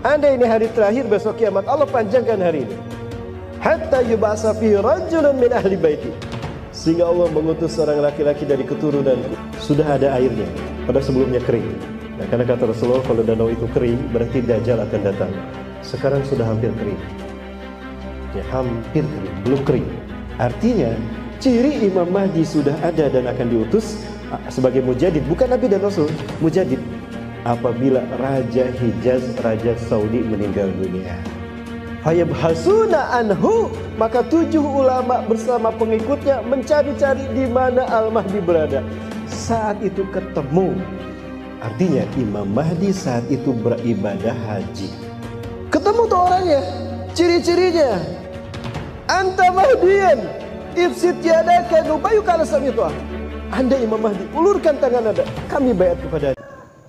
Andai ini hari terakhir besok kiamat, Allah panjangkan hari ini. Hatta yub'atsa fihi rajulun min ahli baiti. Sehingga Allah mengutus seorang laki-laki dari keturunanku. Sudah ada airnya, pada sebelumnya kering. Nah, karena kata Rasulullah kalau danau itu kering, berarti Dajjal akan datang. Sekarang sudah hampir kering. Ya, hampir kering, belum kering. Artinya, ciri Imam Mahdi sudah ada dan akan diutus sebagai mujadid, bukan Nabi dan Rasul, mujadid. Apabila Raja Hijaz, Raja Saudi meninggal dunia. Fayabhasuna anhu, maka 7 ulama bersama pengikutnya mencari-cari di mana Al-Mahdi berada. Saat itu ketemu. Artinya Imam Mahdi saat itu beribadah haji. Ketemu tuh orangnya, ciri-cirinya. Anta Mahdiyan, ifsid yadaka nubayyuka al-samituah. Anda Imam Mahdi, ulurkan tangan Anda, kami bayat kepada Anda.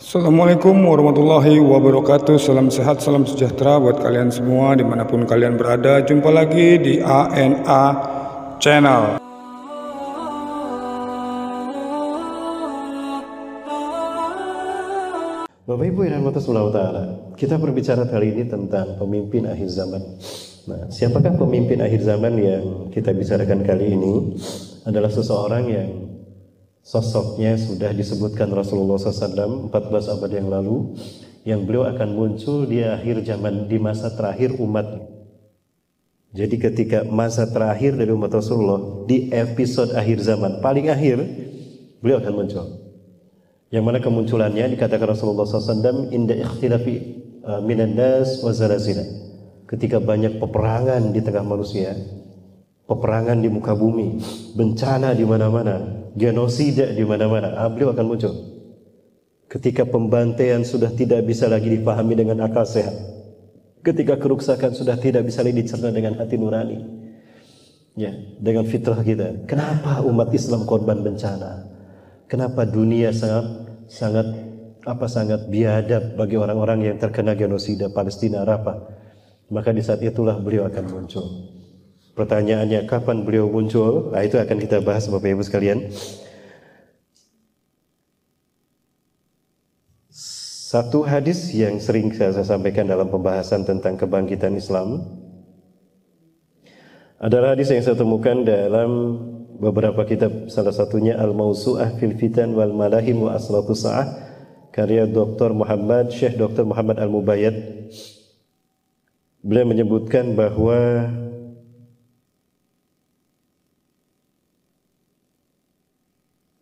Assalamualaikum warahmatullahi wabarakatuh. Salam sehat, salam sejahtera buat kalian semua dimanapun kalian berada. Jumpa lagi di ANA Channel. Bapak Ibu yang dirahmati Allah, kita berbicara kali ini tentang pemimpin akhir zaman. Nah, siapakah pemimpin akhir zaman yang kita bicarakan kali ini? Adalah seseorang yang sosoknya sudah disebutkan Rasulullah SAW 14 abad yang lalu, yang beliau akan muncul di akhir zaman, di masa terakhir umatnya. Jadi ketika masa terakhir dari umat Rasulullah, di episode akhir zaman paling akhir, beliau akan muncul. Yang mana kemunculannya dikatakan Rasulullah SAW inda ikhtilafi minan nas wa zarazina. Ketika banyak peperangan di tengah manusia, peperangan di muka bumi, bencana di mana-mana, genosida di mana-mana, beliau akan muncul. Ketika pembantaian sudah tidak bisa lagi dipahami dengan akal sehat, ketika keruksakan sudah tidak bisa lagi dicerna dengan hati nurani, ya, dengan fitrah kita. Kenapa umat Islam korban bencana? Kenapa dunia sangat biadab bagi orang-orang yang terkena genosida Palestina Rafah? Maka di saat itulah beliau akan muncul. Pertanyaannya, kapan beliau muncul? Nah, itu akan kita bahas Bapak Ibu sekalian. Satu hadis yang sering saya sampaikan dalam pembahasan tentang kebangkitan Islam adalah hadis yang saya temukan dalam beberapa kitab, salah satunya Al-Mawsu'ah fil Fitan wal Malahim wa Asratus Sa'ah, karya Syekh Dr. Muhammad Al-Mubayyad. Beliau menyebutkan bahwa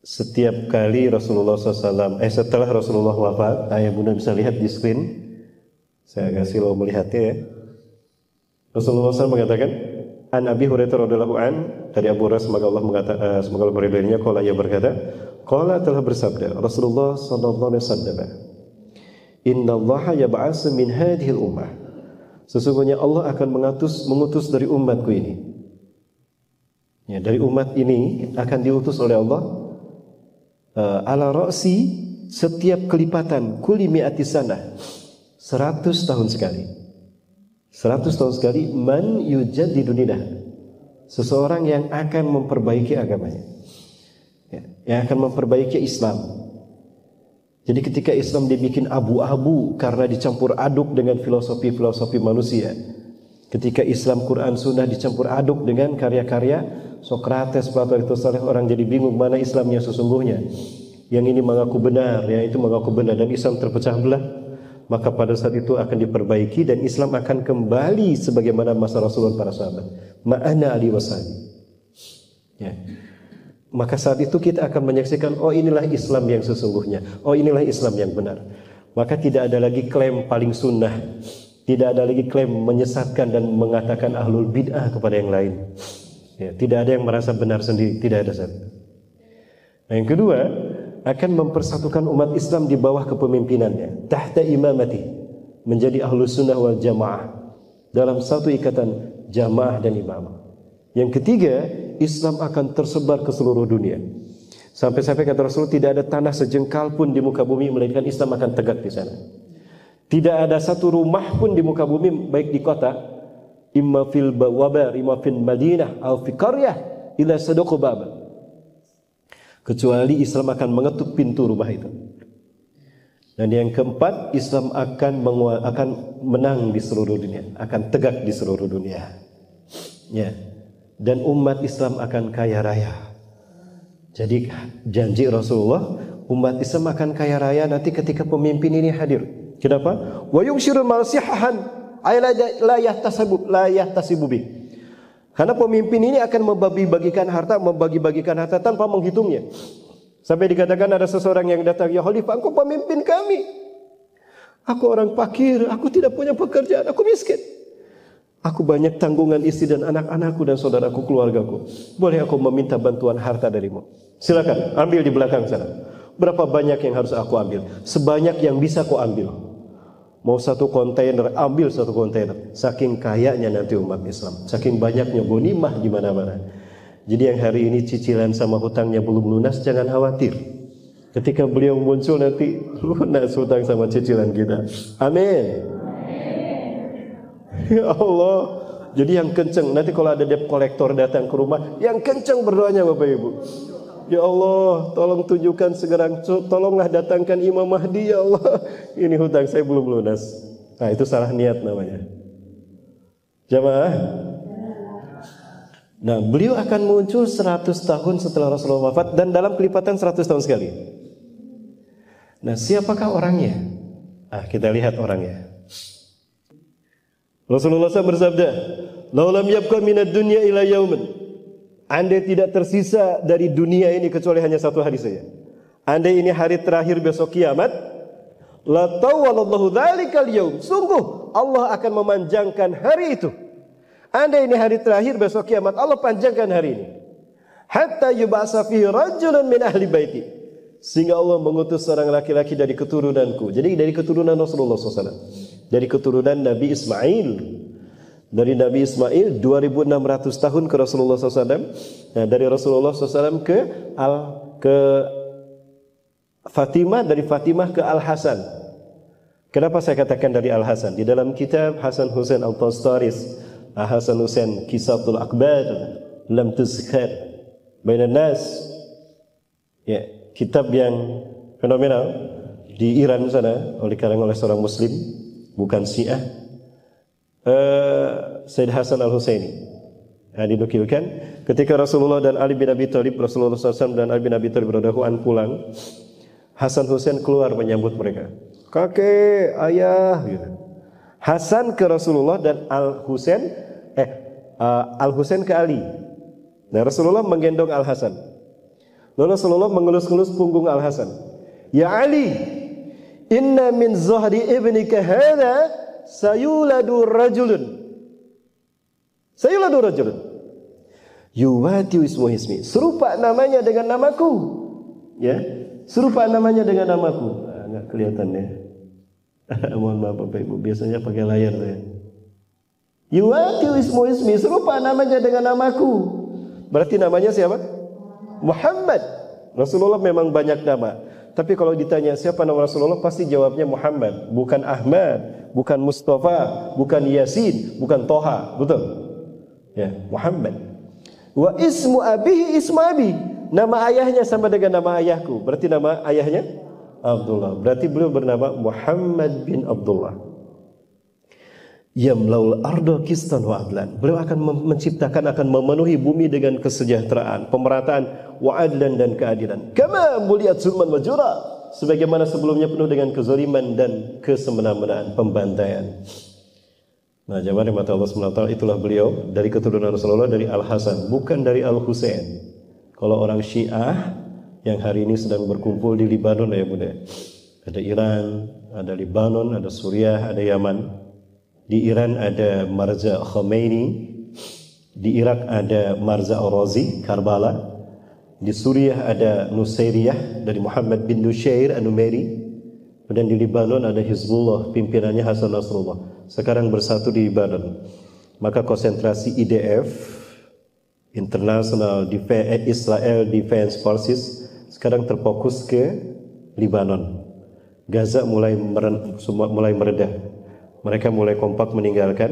setiap kali Rasulullah SAW, setelah Rasulullah wafat, ayah bunda bisa lihat di screen, saya kasih lo melihatnya ya. Rasulullah SAW mengatakan, An Abi Hurairah radhiyallahu an, dari Abu Hurairah semoga Allah meridhoinya, qala ia berkata, qala telah bersabda Rasulullah sallallahu alaihi wasallam, innallaha yab'atsu min hadhil ummah, sesungguhnya Allah akan mengutus dari umatku ini. Ya, dari umat ini akan diutus oleh Allah ala ra'si, setiap kelipatan kulli mi'ati sanah, 100 tahun sekali. 100 tahun sekali, man yujaddidu dinah, seseorang yang akan memperbaiki agamanya, ya, yang akan memperbaiki Islam. Jadi ketika Islam dibikin abu-abu karena dicampur aduk dengan filosofi-filosofi manusia, ketika Islam Quran Sunnah dicampur aduk dengan karya-karya Sokrates, Plato, Aristoteles, orang jadi bingung mana Islamnya sesungguhnya. Yang ini mengaku benar, yang itu mengaku benar, dan Islam terpecah belah. Maka pada saat itu akan diperbaiki dan Islam akan kembali sebagaimana masa Rasulullah para sahabat. Ma'ana ali wasali. Ya. Maka saat itu kita akan menyaksikan, oh inilah Islam yang sesungguhnya, oh inilah Islam yang benar. Maka tidak ada lagi klaim paling sunnah, tidak ada lagi klaim menyesatkan dan mengatakan ahlul bid'ah kepada yang lain. Ya, tidak ada yang merasa benar sendiri, tidak ada satu. Nah, yang kedua, akan mempersatukan umat Islam di bawah kepemimpinannya, tahta imamati, menjadi ahlus sunnah wal jamaah, dalam satu ikatan jamaah dan imamah. Yang ketiga, Islam akan tersebar ke seluruh dunia. Sampai-sampai kata Rasul, tidak ada tanah sejengkal pun di muka bumi melainkan Islam akan tegak di sana. Tidak ada satu rumah pun di muka bumi, baik di kota, imma fil wabar, imma fil madinah, atau fi qaryah, ila sadaqu baba, kecuali Islam akan mengetuk pintu rumah itu. Dan yang keempat, Islam akan menang di seluruh dunia, akan tegak di seluruh dunia. Ya. Dan umat Islam akan kaya raya. Jadi janji Rasulullah, umat Islam akan kaya raya nanti ketika pemimpin ini hadir. Kenapa? Wa yubshirul masihan ay la yahtasibu bih. Karena pemimpin ini akan membagi-bagikan harta tanpa menghitungnya. Sampai dikatakan ada seseorang yang datang, "Ya Khalifah, engkau pemimpin kami. Aku orang fakir, aku tidak punya pekerjaan, aku miskin. Aku banyak tanggungan istri dan anak-anakku dan saudaraku, keluargaku. Boleh aku meminta bantuan harta darimu? Silakan, ambil di belakang sana. Berapa banyak yang harus aku ambil? Sebanyak yang bisa kau ambil. Mau satu kontainer, ambil satu kontainer." Saking kayanya nanti umat Islam, saking banyaknya ghanimah di mana-mana. Jadi yang hari ini cicilan sama hutangnya belum lunas, jangan khawatir. Ketika beliau muncul nanti lunas hutang sama cicilan kita. Amin. Ya Allah. Jadi yang kenceng, nanti kalau ada debt collector datang ke rumah, yang kenceng berdoanya Bapak Ibu. Ya Allah, tolong tunjukkan segera, tolonglah datangkan Imam Mahdi ya Allah. Ini hutang saya belum lunas. Nah, itu salah niat namanya. Jamaah. Nah, beliau akan muncul 100 tahun setelah Rasulullah wafat dan dalam kelipatan 100 tahun sekali. Nah, siapakah orangnya? Kita lihat orangnya. Rasulullah SAW bersabda, "Lau lam yabqa minad dunya ila yaumin." Andai tidak tersisa dari dunia ini kecuali hanya satu hari saja. Andai ini hari terakhir besok kiamat, la tawallallahu dzalikal yaum. Sungguh Allah akan memanjangkan hari itu. Andai ini hari terakhir besok kiamat, Allah panjangkan hari ini. Hatta yub'atsa fihi rajulun min ahli baiti. Sehingga Allah mengutus seorang laki-laki dari keturunanku. Jadi dari keturunan Rasulullah SAW. Dari keturunan Nabi Ismail. Dari Nabi Ismail 2600 tahun ke Rasulullah SAW. Nah, dari Rasulullah SAW ke Fatimah, dari Fatimah ke Al-Hasan. Kenapa saya katakan dari Al-Hasan? Di dalam kitab Hasan Husain Al-Tastaris, Hasan Husain Kisatul Akbar lam tuzkar bainan nas. Ya, kitab yang fenomenal di Iran sana karangan oleh seorang muslim, bukan Syiah. Sayyid Hasan Al-Husaini. Dinukilkan ketika Rasulullah dan Ali bin Abi Thalib, Rasulullah SAW dan Ali bin Abi Thalib radhiyallahu anhu pulang, Hasan Husain keluar menyambut mereka. Kakek, ayah, gitu. Hasan ke Rasulullah dan Al-Husain ke Ali. Nah, Rasulullah menggendong Al-Hasan. Lalu Rasulullah mengelus-elus punggung Al-Hasan. "Ya Ali, inna min zahri ibnika hadha sayuladu rajulun." Sayuladu rajulun. Yuwati ismi. Serupa namanya dengan namaku. Ya, serupa namanya dengan namaku. Enggak kelihatan ya. Mohon maaf Bapak Ibu, biasanya pakai layar saya. Yuwati ismi, serupa namanya dengan namaku. Berarti namanya siapa? Muhammad. Rasulullah memang banyak nama, tapi kalau ditanya siapa nama Rasulullah, pasti jawabnya Muhammad, bukan Ahmad, bukan Mustafa, bukan Yasin, bukan Toha, betul? Ya, Muhammad. Wa ismu abihi ismu abi. Nama ayahnya sama dengan nama ayahku. Berarti nama ayahnya Abdullah. Berarti beliau bernama Muhammad bin Abdullah. Yamlaul ardo kistan wa adlan. Beliau akan menciptakan, akan memenuhi bumi dengan kesejahteraan, pemerataan, wa adlan dan keadilan. Kama buliat zulman wa jura. Sebagaimana sebelumnya penuh dengan kezaliman dan kesemena-menaan, pembantaian. Nah, jamaah rahmati Allah SWT, itulah beliau dari keturunan Rasulullah, dari Al-Hasan, bukan dari Al-Husain. Kalau orang Syiah yang hari ini sedang berkumpul di Libanon ya Bunda. Ada Iran, ada Libanon, ada Suriah, ada Yaman. Di Iran ada Marza Khomeini, di Irak ada Marza Al-Razi, Karbala. Di Suriah ada Nusairiyah dari Muhammad bin Nushair An-Numeri. Dan di Libanon ada Hizbullah, pimpinannya Hasan Nasrullah. Sekarang bersatu di Libanon. Maka konsentrasi IDF, International Israel Defense Forces, sekarang terfokus ke Libanon. Gaza mulai meredah. Mereka mulai kompak meninggalkan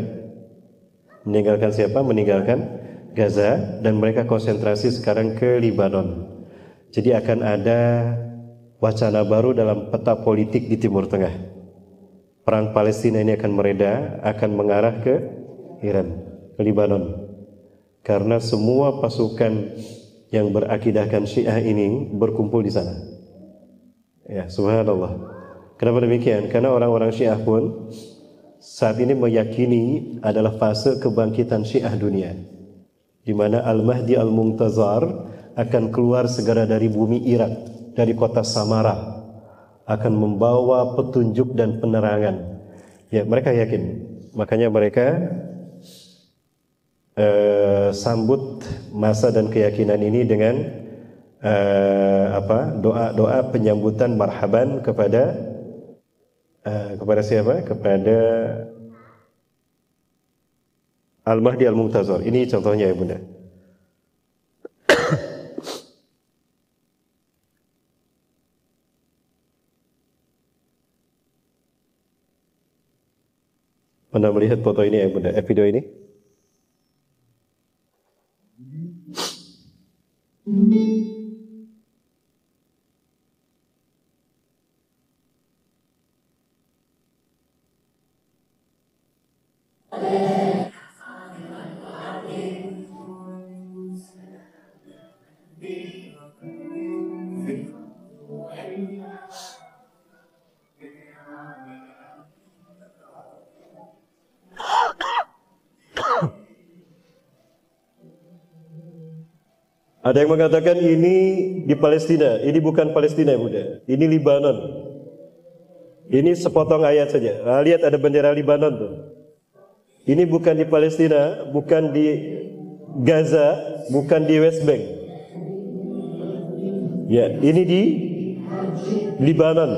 siapa? Meninggalkan Gaza, dan mereka konsentrasi sekarang ke Libanon. Jadi akan ada wacana baru dalam peta politik di Timur Tengah. Perang Palestina ini akan mereda, akan mengarah ke Iran, ke Lebanon. Karena semua pasukan yang berakidahkan Syiah ini berkumpul di sana. Ya, subhanallah. Kenapa demikian? Karena orang-orang Syiah pun saat ini meyakini adalah fase kebangkitan Syiah dunia, di mana Al-Mahdi Al-Muntazar akan keluar segera dari bumi Irak, dari kota Samara, akan membawa petunjuk dan penerangan. Ya, mereka yakin. Makanya mereka sambut masa dan keyakinan ini dengan doa penyambutan marhaban kepada siapa? Kepada Al-Mahdi Al-Muntazar. Ini contohnya ya Bunda. Pernah melihat foto ini ya Bunda? Video ini? Ada yang mengatakan ini di Palestina, ini bukan Palestina Bunda, ini Lebanon. Ini sepotong ayat saja. Nah, lihat ada bendera Lebanon tuh. Ini bukan di Palestina, bukan di Gaza, bukan di West Bank. Ya, ini di Lebanon.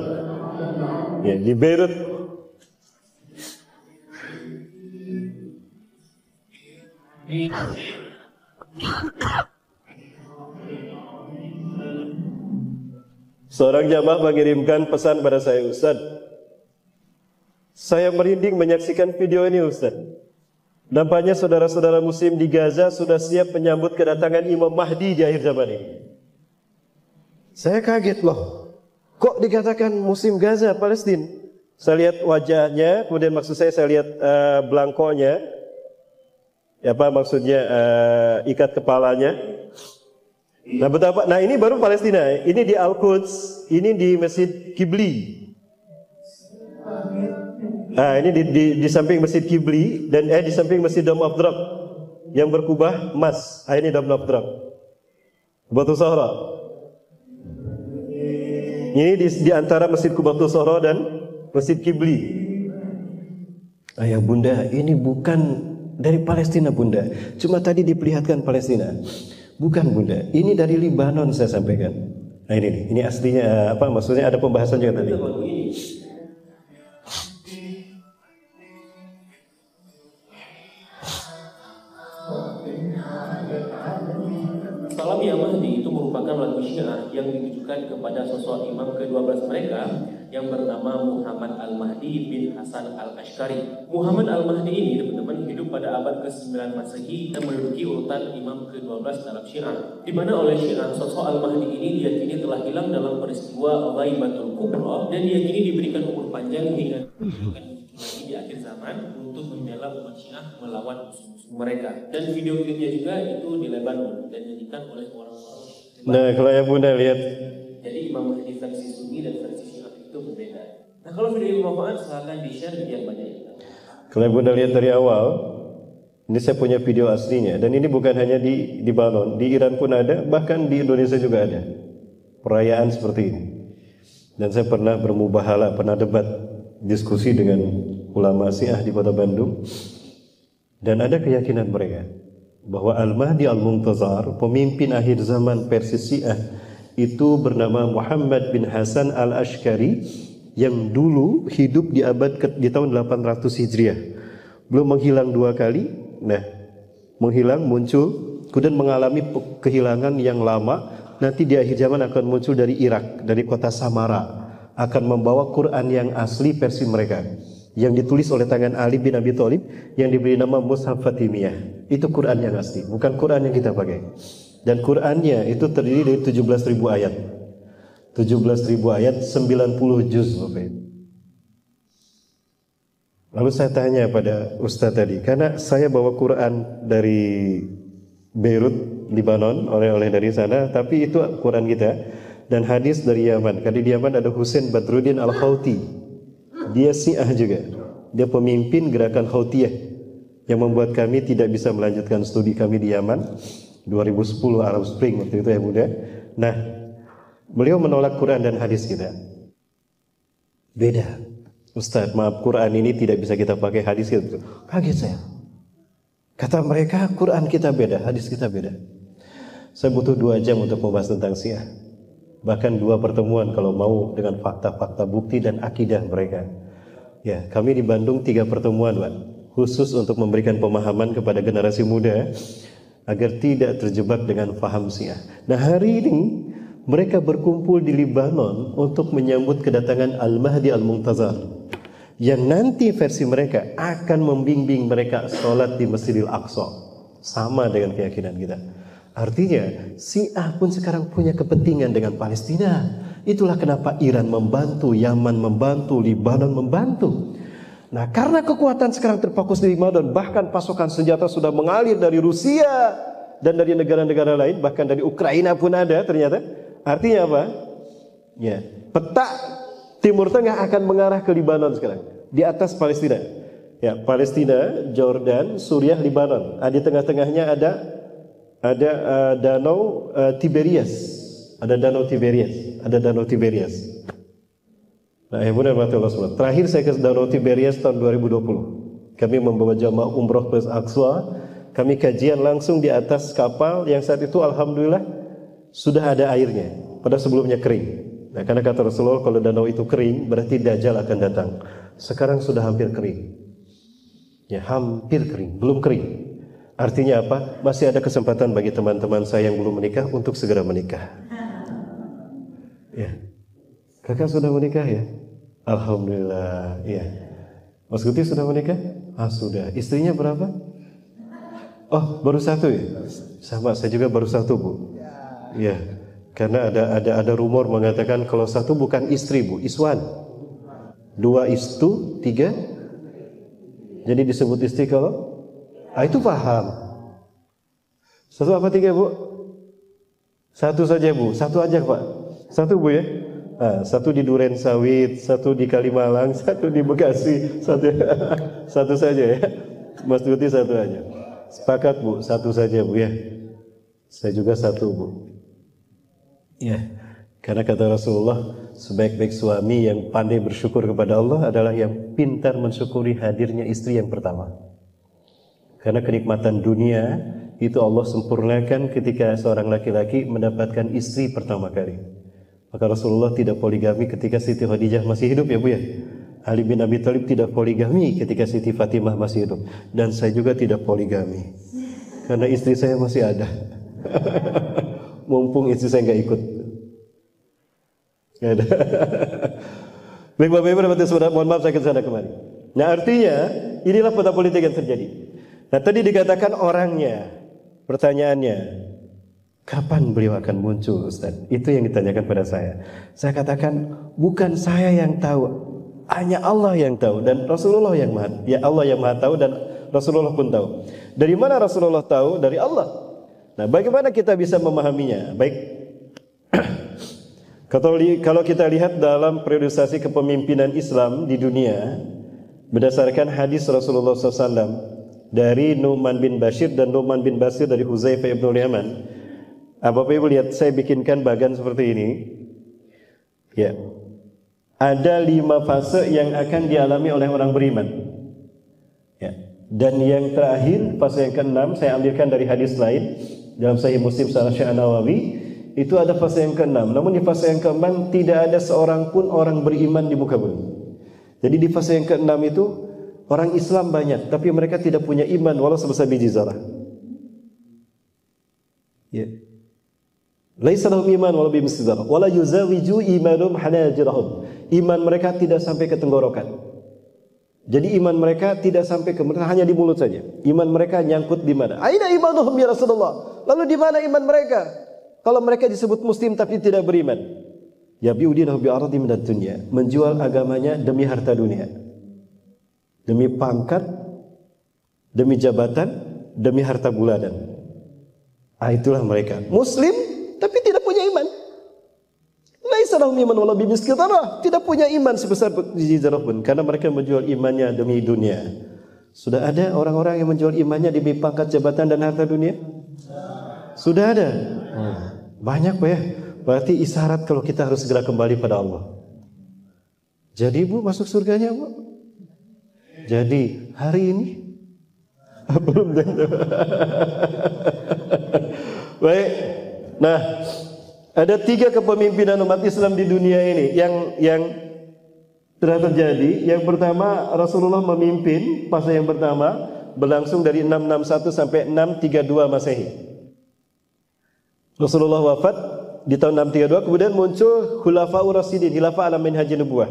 Ya, di Beirut. Seorang jamaah mengirimkan pesan pada saya, Ustaz, saya merinding menyaksikan video ini Ustaz. Nampaknya saudara-saudara muslim di Gaza sudah siap menyambut kedatangan Imam Mahdi di akhir zaman ini. Saya kaget loh, kok dikatakan muslim Gaza, Palestina? Saya lihat wajahnya, kemudian maksud saya lihat belangkonya, apa maksudnya ikat kepalanya. Nah betapa, nah ini baru Palestina, ini di Al-Quds, ini di Masjid Qibli. Nah ini di samping Masjid Qibli dan di samping Masjid Dome of Drop yang berkubah emas. Ini Dome of Drop, Qubatus Sahra. Ini di antara Masjid Qubatus Sahra dan Masjid Qibli. Ayah Bunda, ini bukan dari Palestina Bunda, cuma tadi diperlihatkan Palestina. Bukan Bunda, ini dari Lebanon saya sampaikan. Nah ini aslinya apa maksudnya ada pembahasan juga tadi. Salam ya Mahdi itu merupakan lagu syiar yang ditujukan kepada sosok imam ke-12 mereka yang bernama Muhammad Al-Mahdi bin Hasan Al-Ashqari. Muhammad Al-Mahdi ini teman-teman hidup pada abad ke-9 Masehi dan menduduki urutan imam ke-12 dalam Syiah. Di mana oleh Syiah sosok Al-Mahdi ini diyakini telah hilang dalam peristiwa Ghaibatul Kubra dan diyakini diberikan umur panjang hingga lagi di akhir zaman untuk membela umat Syiah melawan musuh-musuh mereka. Dan video klipnya juga itu di Lebanon dan dinyanyikan oleh orang-orang. Nah kalau yang Bunda lihat, jadi Imam Mahdi versi Sunni dan versi Syiah itu berbeda. Nah kalau video bermanfaat silahkan di-share biar banyak. kalau yang Bunda lihat dari awal, ini saya punya video aslinya dan ini bukan hanya di Lebanon, di Iran pun ada, bahkan di Indonesia juga ada perayaan seperti ini. Dan saya pernah bermubahalah, pernah debat, diskusi dengan ulama Syiah di Kota Bandung, dan ada keyakinan mereka bahwa Al-Mahdi Al-Muntazar, pemimpin akhir zaman versi Syiah, itu bernama Muhammad bin Hasan Al-Ashqari yang dulu hidup di tahun 800 Hijriah. Belum menghilang dua kali. Nah, menghilang, muncul, kemudian mengalami kehilangan yang lama. Nanti di akhir zaman akan muncul dari Irak, dari kota Samara, akan membawa Quran yang asli versi mereka, yang ditulis oleh tangan Ali bin Abi Thalib, yang diberi nama Mushaf Fatimiyah. Itu Quran yang asli, bukan Quran yang kita pakai. Dan Qurannya itu terdiri dari 17.000 ayat. 17.000 ayat, 90 juz Bapak Ibu. Lalu saya tanya pada Ustaz tadi, karena saya bawa Quran dari Beirut, Lebanon, oleh-oleh dari sana, tapi itu Quran kita, dan hadis dari Yaman. Karena di Yaman ada Husain Badruddin Al-Houthi, dia Syiah juga, dia pemimpin gerakan Houthiyah yang membuat kami tidak bisa melanjutkan studi kami di Yaman 2010 Arab Spring waktu itu ya Bunda. Nah, beliau menolak Quran dan hadis kita. Beda. Ustaz, maaf, Quran ini tidak bisa kita pakai, hadis kita. Kaget saya. Kata mereka, Quran kita beda, hadis kita beda. Saya butuh 2 jam untuk membahas tentang Syiah. Bahkan 2 pertemuan kalau mau dengan fakta-fakta bukti dan akidah mereka. Ya, kami di Bandung 3 pertemuan, Pak. Khusus untuk memberikan pemahaman kepada generasi muda agar tidak terjebak dengan faham Syiah. Nah, hari ini mereka berkumpul di Lebanon untuk menyambut kedatangan Al-Mahdi Al-Muntazar, yang nanti versi mereka akan membimbing mereka sholat di Masjidil Aqsa, sama dengan keyakinan kita. Artinya Syiah pun sekarang punya kepentingan dengan Palestina. Itulah kenapa Iran membantu, Yaman membantu, Lebanon membantu. Nah, karena kekuatan sekarang terfokus di Lebanon, bahkan pasokan senjata sudah mengalir dari Rusia dan dari negara-negara lain, bahkan dari Ukraina pun ada ternyata. Artinya apa? Ya, peta Timur Tengah akan mengarah ke Lebanon sekarang, di atas Palestina. Ya, Palestina, Jordan, Suriah, Lebanon. Di tengah-tengahnya ada danau Tiberias. Ada danau Tiberias. Nah, ya benar Allah SWT. Terakhir saya ke danau Tiberias tahun 2020. Kami membawa jamaah umroh ke Aqsa. Kami kajian langsung di atas kapal yang saat itu alhamdulillah sudah ada airnya. Pada sebelumnya kering. Nah, karena kata Rasulullah, kalau danau itu kering, berarti Dajjal akan datang. Sekarang sudah hampir kering. Ya, hampir kering, belum kering. Artinya apa? Masih ada kesempatan bagi teman-teman saya yang belum menikah untuk segera menikah. Ya. Kakak sudah menikah ya? Alhamdulillah. Ya. Mas Guti sudah menikah? Sudah. Istrinya berapa? Oh, baru 1 ya? Sama, saya juga baru 1, Bu. Ya. Karena ada rumor mengatakan kalau 1 bukan istri, Bu, iswan. 2 istu, 3. Jadi disebut istri kalau itu paham. 1 apa 3, Bu? 1 saja, Bu. 1 aja, Pak. 1, Bu ya. 1 di Duren Sawit, 1 di Kalimalang, 1 di Bekasi, 1 saja ya. Mas Duti 1 aja. Sepakat, Bu, 1 saja, Bu ya. Saya juga 1, Bu. Ya, karena kata Rasulullah, sebaik-baik suami yang pandai bersyukur kepada Allah adalah yang pintar mensyukuri hadirnya istri yang pertama. Karena kenikmatan dunia itu Allah sempurnakan ketika seorang laki-laki mendapatkan istri pertama kali. Maka Rasulullah tidak poligami ketika Siti Khadijah masih hidup ya Bu ya. Ali bin Abi Thalib tidak poligami ketika Siti Fatimah masih hidup. Dan saya juga tidak poligami karena istri saya masih ada. Mumpung istri saya nggak ikut. Nggak ada. Baik Bapak Ibu dan saudara, mohon maaf saya kesana kemari. Nah, artinya inilah peta politik yang terjadi. Nah, tadi dikatakan orangnya, pertanyaannya, kapan beliau akan muncul, Ustaz? Itu yang ditanyakan pada saya. Saya katakan, bukan saya yang tahu, hanya Allah yang tahu dan Rasulullah yang maha. Ya, Allah yang maha tahu dan Rasulullah pun tahu. Dari mana Rasulullah tahu? Dari Allah. Nah, bagaimana kita bisa memahaminya? Baik. Kalau kita lihat dalam periodisasi kepemimpinan Islam di dunia berdasarkan hadis Rasulullah SAW dari Nu'man bin Bashir dan Nu'man bin Bashir dari Huzaifah ibn Yaman. Bapak Ibu lihat, saya bikinkan bagan seperti ini. Ya, ada 5 fase yang akan dialami oleh orang beriman. Ya, dan yang terakhir fase yang ke-6 saya ambilkan dari hadis lain dalam Sahih Muslim Syarah Nawawi. Itu ada fase yang ke-6. Namun di fase yang ke-6 tidak ada seorang pun orang beriman di muka bumi. Jadi di fase yang ke-6 itu orang Islam banyak, tapi mereka tidak punya iman walau sebesar biji zarah. Ya. Laisa lahum iman walau bimithli dzarrah wala yuzawiju imanum hanajirahum. Iman mereka tidak sampai ke tenggorokan. Jadi iman mereka tidak sampai ke mulut, hanya di mulut saja. Iman mereka nyangkut di mana? Aina imanuhum ya Rasulullah? Lalu di mana iman mereka? Kalau mereka disebut muslim tapi tidak beriman. yabi'u dinahu bi'aradi minad dunya, menjual agamanya demi harta dunia, demi pangkat, demi jabatan, demi harta bulanan. Itulah mereka muslim tapi tidak punya iman. Laisa lahum iman wala bimisqi dzarrah, tidak punya iman sebesar biji zarah pun, karena mereka menjual imannya demi dunia. Sudah ada orang-orang yang menjual imannya demi pangkat, jabatan dan harta dunia? Sudah ada. Banyak Pak ya. Berarti isyarat kalau kita harus segera kembali pada Allah. Jadi Bu masuk surganya Bu? Jadi hari ini? Belum tentu. Baik. Nah, ada 3 kepemimpinan umat Islam di dunia ini yang telah terjadi. Yang pertama, Rasulullah memimpin fase yang pertama berlangsung dari 661 sampai 632 Masehi. Rasulullah wafat di tahun 632, kemudian muncul Khulafaur Rasyidin, khilafah ala minhajin nubuwah.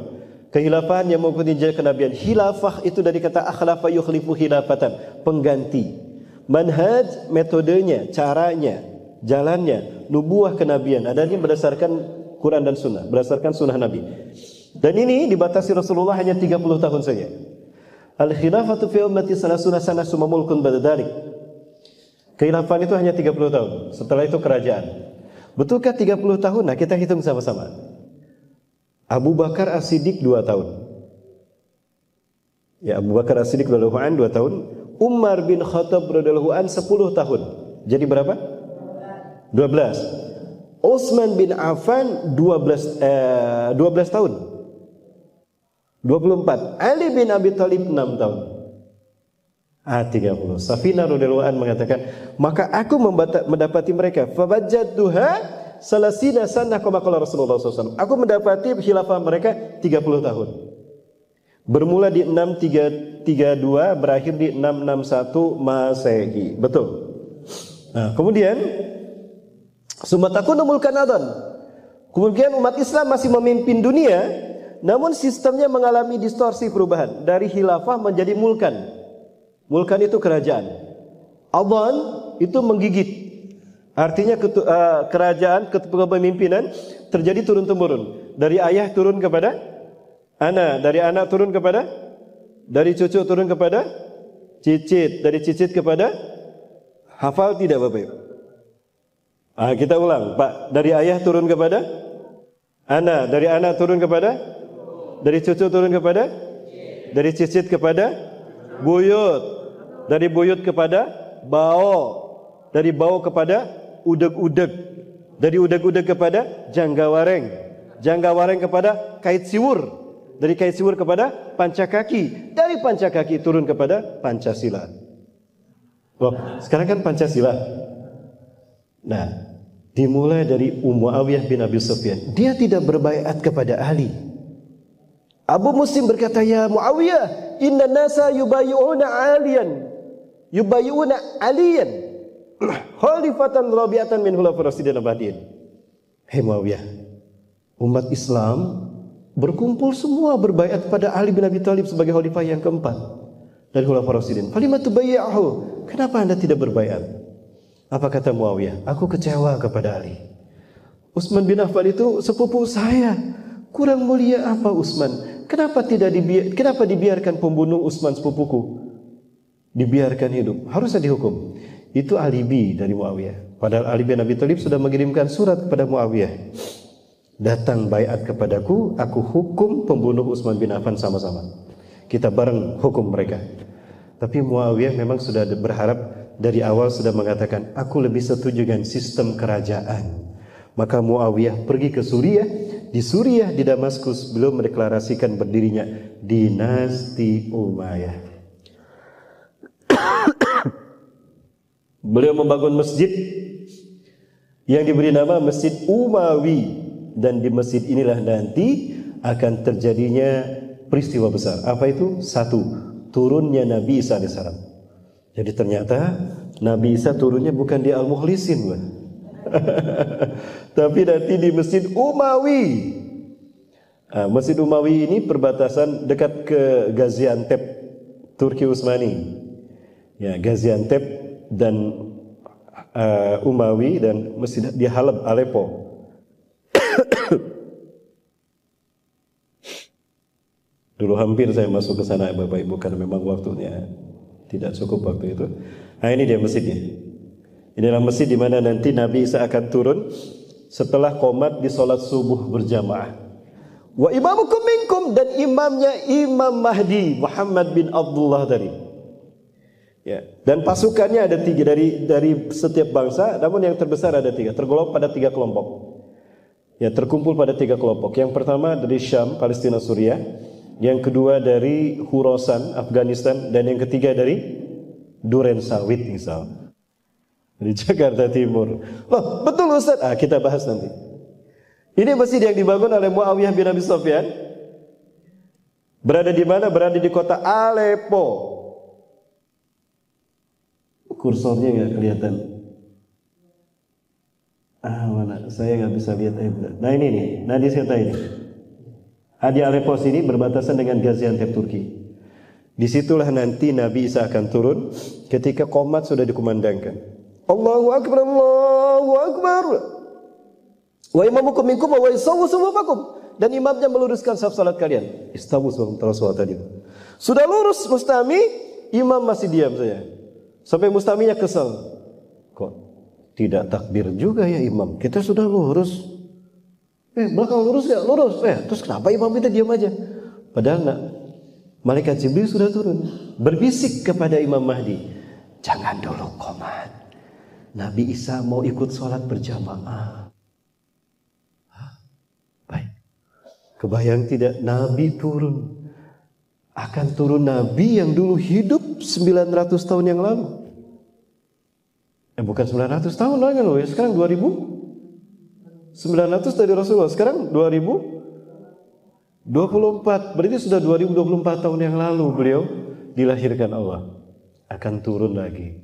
Kehilafahan yang mengikuti jejak kenabian. Khilafah itu dari kata akhlafa yukhlifu khilafatan, pengganti. Manhaj, metodenya, caranya, jalannya, nubuah kenabian. Adanya berdasarkan Quran dan Sunnah, berdasarkan Sunnah Nabi. Dan ini dibatasi Rasulullah hanya 30 tahun saja. Al-khilafatu fi ummati salasuna sana summa mulkun ba'da dzalik. Kehilafahan itu hanya 30 tahun. Setelah itu kerajaan. Betulkah 30 tahun? Nah, kita hitung sama-sama. Abu Bakar As-Siddiq 2 tahun. Ya, Abu Bakar As-Siddiq radhiyallahu anhu 2 tahun. Umar bin Khattab radhiyallahu anhu 10 tahun. Jadi berapa? 12. Utsman bin Affan 12 tahun. 24. Ali bin Abi Thalib 6 tahun. 30. Safina radhiyallahu anha mengatakan, maka aku mendapati mereka fawajadtuha salasina sanah kama qala Rasulullah SAW. Aku mendapati khilafah mereka 30 tahun. Bermula di 632, berakhir di 661 Masehi. Betul. Nah, kemudian sumatakunul kanadon. Kemudian umat Islam masih memimpin dunia, namun sistemnya mengalami distorsi perubahan dari khilafah menjadi mulkan. Mulkan itu kerajaan. Adhan itu menggigit. Artinya kerajaan, kepemimpinan terjadi turun-temurun. Dari ayah turun kepada anak, dari anak turun kepada, dari cucu turun kepada cicit, dari cicit kepada, hafal tidak Bapak Ibu? Kita ulang, Pak. Dari ayah turun kepada anak, dari anak turun kepada, dari cucu turun kepada, dari cicit kepada buyut, dari buyut kepada bau, dari bau kepada udeg-udeg, dari udeg-udeg kepada janggawareng, janggawareng kepada kait siwur, dari kait siwur kepada pancakaki, dari pancakaki turun kepada Pancasila. Wah, sekarang kan Pancasila. Nah, dimulai dari Muawiyah bin Abi Sufyan. Dia tidak berbaiat kepada Ali. Abu Muslim berkata, ya Muawiyah, inna nasa yubayi'una aliyan khalifatan rabi'atan min khulafar rasyidin abadin. Hei Muawiyah, umat Islam berkumpul semua berbaiat pada Ali bin Abi Thalib sebagai khalifah yang keempat dari khulafar rasyidin. Falimatu bayyahu, kenapa Anda tidak berbaiat? Apa kata Muawiyah? Aku kecewa kepada Ali. Utsman bin Affan itu sepupu saya. Kurang mulia apa Utsman? Kenapa dibiarkan pembunuh Utsman sepupuku? Dibiarkan hidup. Harusnya dihukum. Itu alibi dari Muawiyah. Padahal Ali bin Abi Thalib sudah mengirimkan surat kepada Muawiyah. Datang baiat kepadaku, aku hukum pembunuh Utsman bin Affan sama-sama. Kita bareng hukum mereka. Tapi Muawiyah memang sudah berharap dari awal, sudah mengatakan, aku lebih setuju dengan sistem kerajaan. Maka Muawiyah pergi ke Suriah. Di Suriah, di Damaskus, belum mendeklarasikan berdirinya dinasti Umayyah. Beliau membangun masjid yang diberi nama Masjid Umawi, dan di masjid inilah nanti akan terjadinya peristiwa besar. Apa itu? 1. Turunnya Nabi Isa AS. Jadi ternyata Nabi Isa turunnya bukan di Al-Mukhlisin, tapi nanti di Masjid Umawi. Masjid Umawi ini perbatasan dekat ke Gaziantep, Turki Utsmani. Ya, Gaziantep dan Umawi, dan masjid di Halab, Aleppo. Dulu hampir saya masuk ke sana Bapak Ibu karena memang waktunya tidak cukup waktu itu. Nah ini dia masjidnya. Inilah masjid di mana nanti Nabi Isa akan turun setelah qomat di sholat subuh berjamaah. Wa imamukum minkum, dan imamnya Imam Mahdi Muhammad bin Abdullah tadi. Ya, dan pasukannya ada 3 dari setiap bangsa, namun yang terbesar ada 3, tergolong pada 3 kelompok. Ya, terkumpul pada 3 kelompok. Yang pertama dari Syam, Palestina, Suriah. Yang kedua dari Khurasan, Afghanistan, dan yang ketiga dari Duren Sawit misal. Dari Jakarta Timur. Oh, betul Ustaz. Kita bahas nanti. Ini masjid yang dibangun oleh Muawiyah bin Abi Sufyan. Berada di mana? Berada di kota Aleppo. Kursornya nggak kelihatan. Mana? Saya nggak bisa lihat. Nah ini nih, nah di sini ini. Di Aleppo sini berbatasan dengan Gaziantep, Turki. Disitulah nanti Nabi Isa akan turun ketika qomat sudah dikumandangkan. Allahu Akbar, Allahu Akbar. Wa imamukum minkum wa yusawwu sufufakum. Dan imamnya meluruskan saf salat kalian. Istawu sufufakum tadi. Sudah lurus mustami, imam masih diam saja. Sampai mustaminya kesal. Kok tidak takbir juga ya imam? Kita sudah lurus. Belakang lurus ya, lurus. Terus kenapa imam kita diam aja? Padahal malaikat Jibril sudah turun, berbisik kepada Imam Mahdi, jangan dulu qomat. Nabi Isa mau ikut sholat berjamaah. Baik. Kebayang tidak, Nabi turun. Akan turun Nabi yang dulu hidup 900 tahun yang lalu. Bukan 900 tahun lagi loh, ya sekarang 2000. 900 dari Rasulullah, sekarang 2024, berarti sudah 2024 tahun yang lalu beliau dilahirkan Allah, akan turun lagi.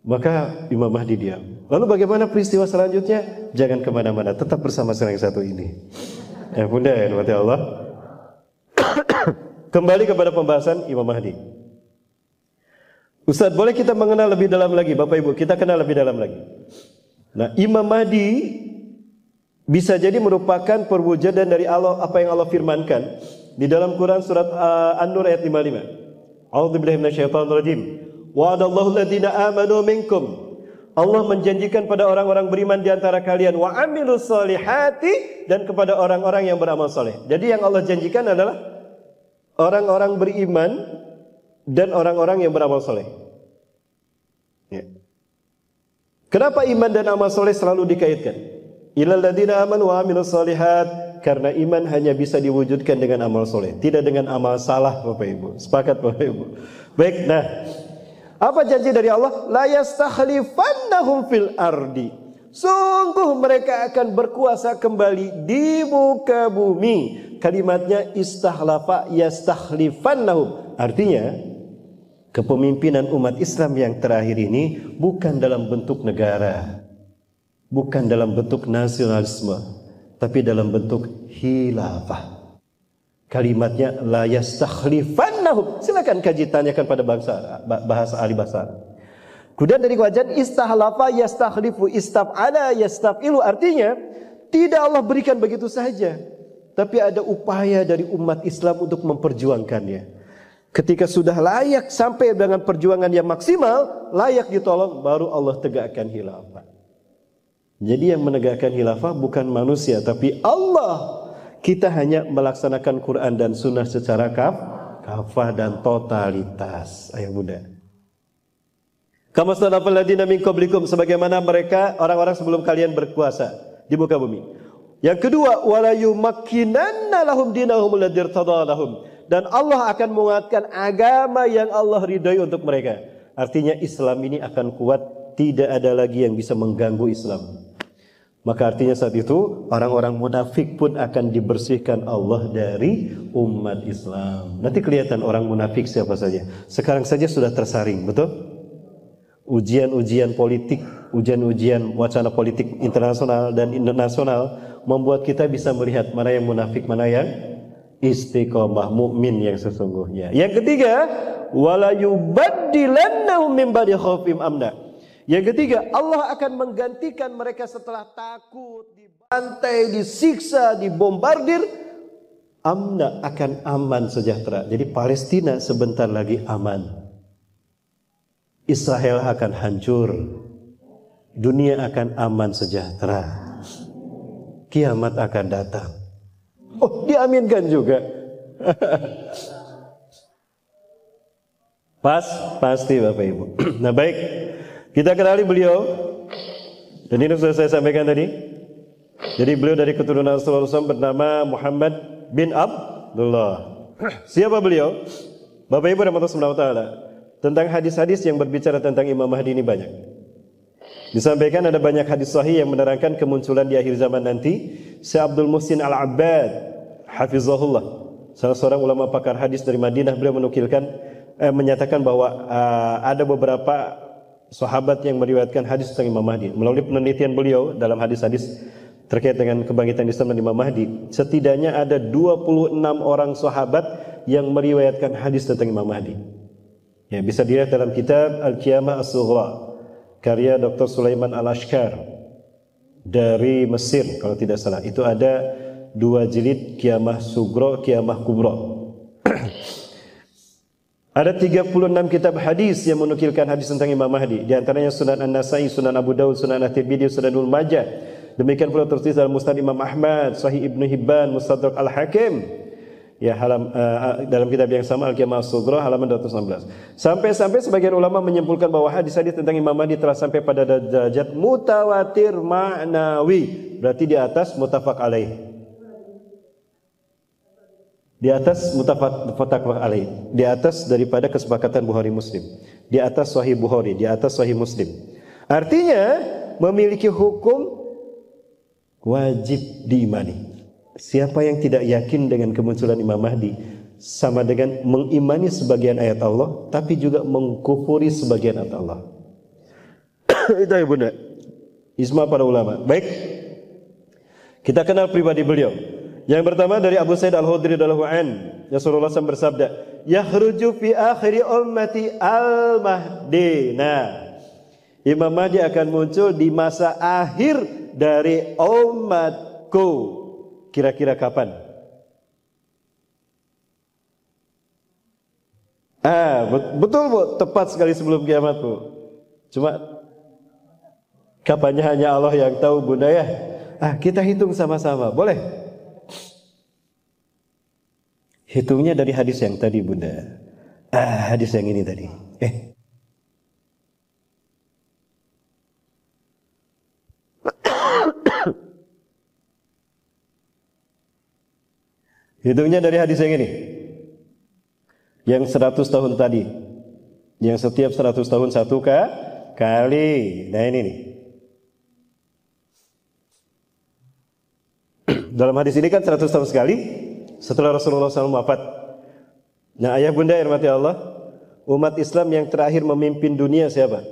Maka Imam Mahdi diam. Lalu bagaimana peristiwa selanjutnya? Jangan kemana-mana, tetap bersama saya yang satu ini. Ya bunda ya, rahmati Allah. Kembali kepada pembahasan Imam Mahdi. Ustaz, boleh kita mengenal lebih dalam lagi, Bapak Ibu, kita kenal lebih dalam lagi. Nah, Imam Mahdi bisa jadi merupakan perwujudan dari Allah, apa yang Allah firmankan di dalam Quran surat An-Nur ayat 55. A'udzubillahi minasyaitonir rajim. Wa'adallahu alladziina aamanu minkum. Allah menjanjikan pada orang-orang beriman di antara kalian wa amilus solihati, dan kepada orang-orang yang beramal soleh. Jadi yang Allah janjikan adalah orang-orang beriman dan orang-orang yang beramal soleh. Ya. Kenapa iman dan amal soleh selalu dikaitkan? Illal ladzina amanu wa amilus solihat, karena iman hanya bisa diwujudkan dengan amal soleh, tidak dengan amal salah, Bapak Ibu. Sepakat Bapak Ibu? Baik, nah, apa janji dari Allah? La yastakhlifannahum fil ardi. Sungguh mereka akan berkuasa kembali di muka bumi. Kalimatnya istakhlafa yastakhlifannahum. Artinya kepemimpinan umat Islam yang terakhir ini bukan dalam bentuk negara, bukan dalam bentuk nasionalisme, tapi dalam bentuk khilafah. Kalimatnya la yastakhlifannahum. Silakan kaji, tanyakan pada bahasa ahli bahasa. Kemudian dari wajan istahlafa yastakhlifu, istaf'ala yastaf'ilu, artinya tidak Allah berikan begitu saja, tapi ada upaya dari umat Islam untuk memperjuangkannya. Ketika sudah layak sampai dengan perjuangan yang maksimal, layak ditolong, baru Allah tegakkan khilafah. Jadi yang menegakkan khilafah bukan manusia, tapi Allah. Kita hanya melaksanakan Quran dan Sunnah secara kafah dan totalitas. Ayah bunda. Kama salafal ladzina min qablikum, sebagaimana mereka orang-orang sebelum kalian berkuasa di muka bumi. Yang kedua, wala yumakkinanna lahum dinahum alladzi irtada lahum. Dan Allah akan menguatkan agama yang Allah ridhai untuk mereka. Artinya Islam ini akan kuat, tidak ada lagi yang bisa mengganggu Islam. Maka artinya saat itu orang-orang munafik pun akan dibersihkan Allah dari umat Islam. Nanti kelihatan orang munafik siapa saja. Sekarang saja sudah tersaring, betul? Ujian-ujian politik, ujian-ujian wacana politik internasional dan nasional membuat kita bisa melihat mana yang munafik, mana yang istiqomah mukmin yang sesungguhnya. Yang ketiga, wala yubaddilannahum min ba'di khaufihim amna. Yang ketiga, Allah akan menggantikan mereka setelah takut, dibantai, disiksa, dibombardir. amna akan aman sejahtera. Jadi Palestina sebentar lagi aman. Israel akan hancur. Dunia akan aman sejahtera. Kiamat akan datang. Oh, diaminkan juga. Pasti Bapak Ibu. Nah baik, kita kenali beliau. Dan ini sudah saya sampaikan tadi. Jadi beliau dari keturunan Rasulullah SAW bernama Muhammad bin Abdullah. Siapa beliau? Bapak Ibu rahmatullah subhanahu wa ta'ala. Tentang hadis-hadis yang berbicara tentang Imam Mahdi ini banyak. Disampaikan ada banyak hadis sahih yang menerangkan kemunculan di akhir zaman nanti. Syekh Abdul Muhsin Al-Abbad hafizahullah, salah seorang ulama pakar hadis dari Madinah, beliau menyatakan bahwa ada beberapa sahabat yang meriwayatkan hadis tentang Imam Mahdi. Melalui penelitian beliau dalam hadis-hadis terkait dengan kebangkitan Islam dan Imam Mahdi, setidaknya ada 26 orang sahabat yang meriwayatkan hadis tentang Imam Mahdi. Ya, bisa dilihat dalam kitab Al-Qiyamah As-Sughra karya Dr. Sulaiman Al-Ashkar dari Mesir kalau tidak salah. Itu ada 2 jilid, Qiyamah Sughra, Qiyamah Kubra. Ada 36 kitab hadis yang menukilkan hadis tentang Imam Mahdi. Di antaranya Sunan An-Nasai, Sunan Abu Daud, Sunan At-Tirmidzi, Sunanul Majah. Demikian pula tertulis dalam Musnad Imam Ahmad, Sahih Ibnu Hibban, Mustadrak Al-Hakim. Ya, dalam kitab yang sama Al-Qiyamah As-Sughra halaman 216. Sampai sebagian ulama menyimpulkan bahwa hadis-hadis tentang Imam Mahdi telah sampai pada derajat mutawatir ma'nawi, berarti di atas muttafaq alaih. Di atas muttafaq alaih, di atas daripada kesepakatan Bukhari Muslim, di atas Sahih Bukhari, di atas Sahih Muslim. Artinya memiliki hukum wajib diimani. Siapa yang tidak yakin dengan kemunculan Imam Mahdi sama dengan mengimani sebagian ayat Allah tapi juga mengkufuri sebagian ayat Allah. Itu ya Bunda, ijma para ulama. Baik, kita kenal pribadi beliau. Yang pertama dari Abu Sa'id Al-Khudri radhiyallahu anhu, Rasulullah SAW bersabda, "Yakhruju fi akhiri ummati al-Mahdi." Nah, Imam Mahdi akan muncul di masa akhir dari umatku. Kira-kira kapan? Betul Bu, tepat sekali sebelum kiamat Bu. Cuma kapannya hanya Allah yang tahu Bunda ya. Kita hitung sama-sama, boleh? Hitungnya dari hadis yang tadi Bunda. Hadis yang ini tadi. Hitungnya dari hadis yang ini. Yang 100 tahun tadi. Yang setiap 100 tahun satu kali. Nah ini nih. Dalam hadis ini kan 100 tahun sekali setelah Rasulullah SAW wafat. Nah ayah bunda hormati Allah, umat Islam yang terakhir memimpin dunia siapa?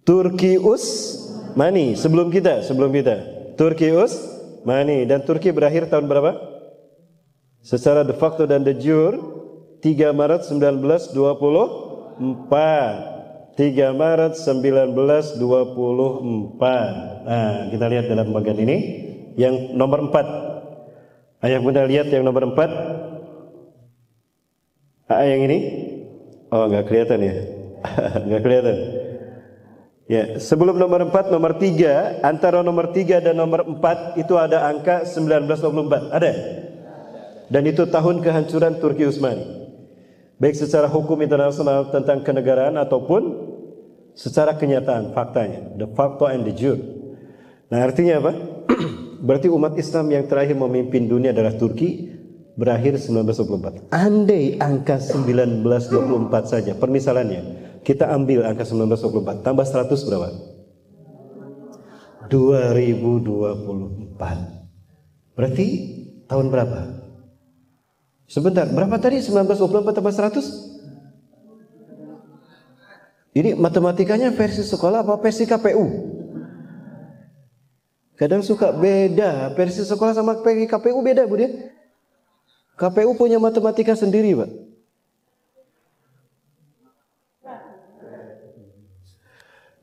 Turki Utsmani sebelum kita. Turki Utsmani, dan Turki berakhir tahun berapa? Secara de facto dan de jure 3 Maret 1924. 3 Maret 1924. Nah, kita lihat dalam bagian ini yang nomor 4. Ayah bunda lihat yang nomor 4. Yang ini? Oh, enggak kelihatan ya. Enggak kelihatan. Ya, sebelum nomor 4, nomor 3, antara nomor 3 dan nomor 4 itu ada angka 1924. Ada? Dan itu tahun kehancuran Turki Utsmani. Baik secara hukum internasional tentang kenegaraan ataupun secara kenyataan, faktanya. The facto and the jure. Nah, artinya apa? Berarti umat Islam yang terakhir memimpin dunia adalah Turki, berakhir 1924. Andai angka 1924 saja, permisalannya. Kita ambil angka 1924 tambah 100 berapa? 2024. Berarti tahun berapa? Sebentar, berapa tadi 1924 tambah 100? Ini matematikanya versi sekolah apa versi KPU? Kadang suka beda, versi sekolah sama versi KPU beda Bu dia. KPU punya matematika sendiri Pak.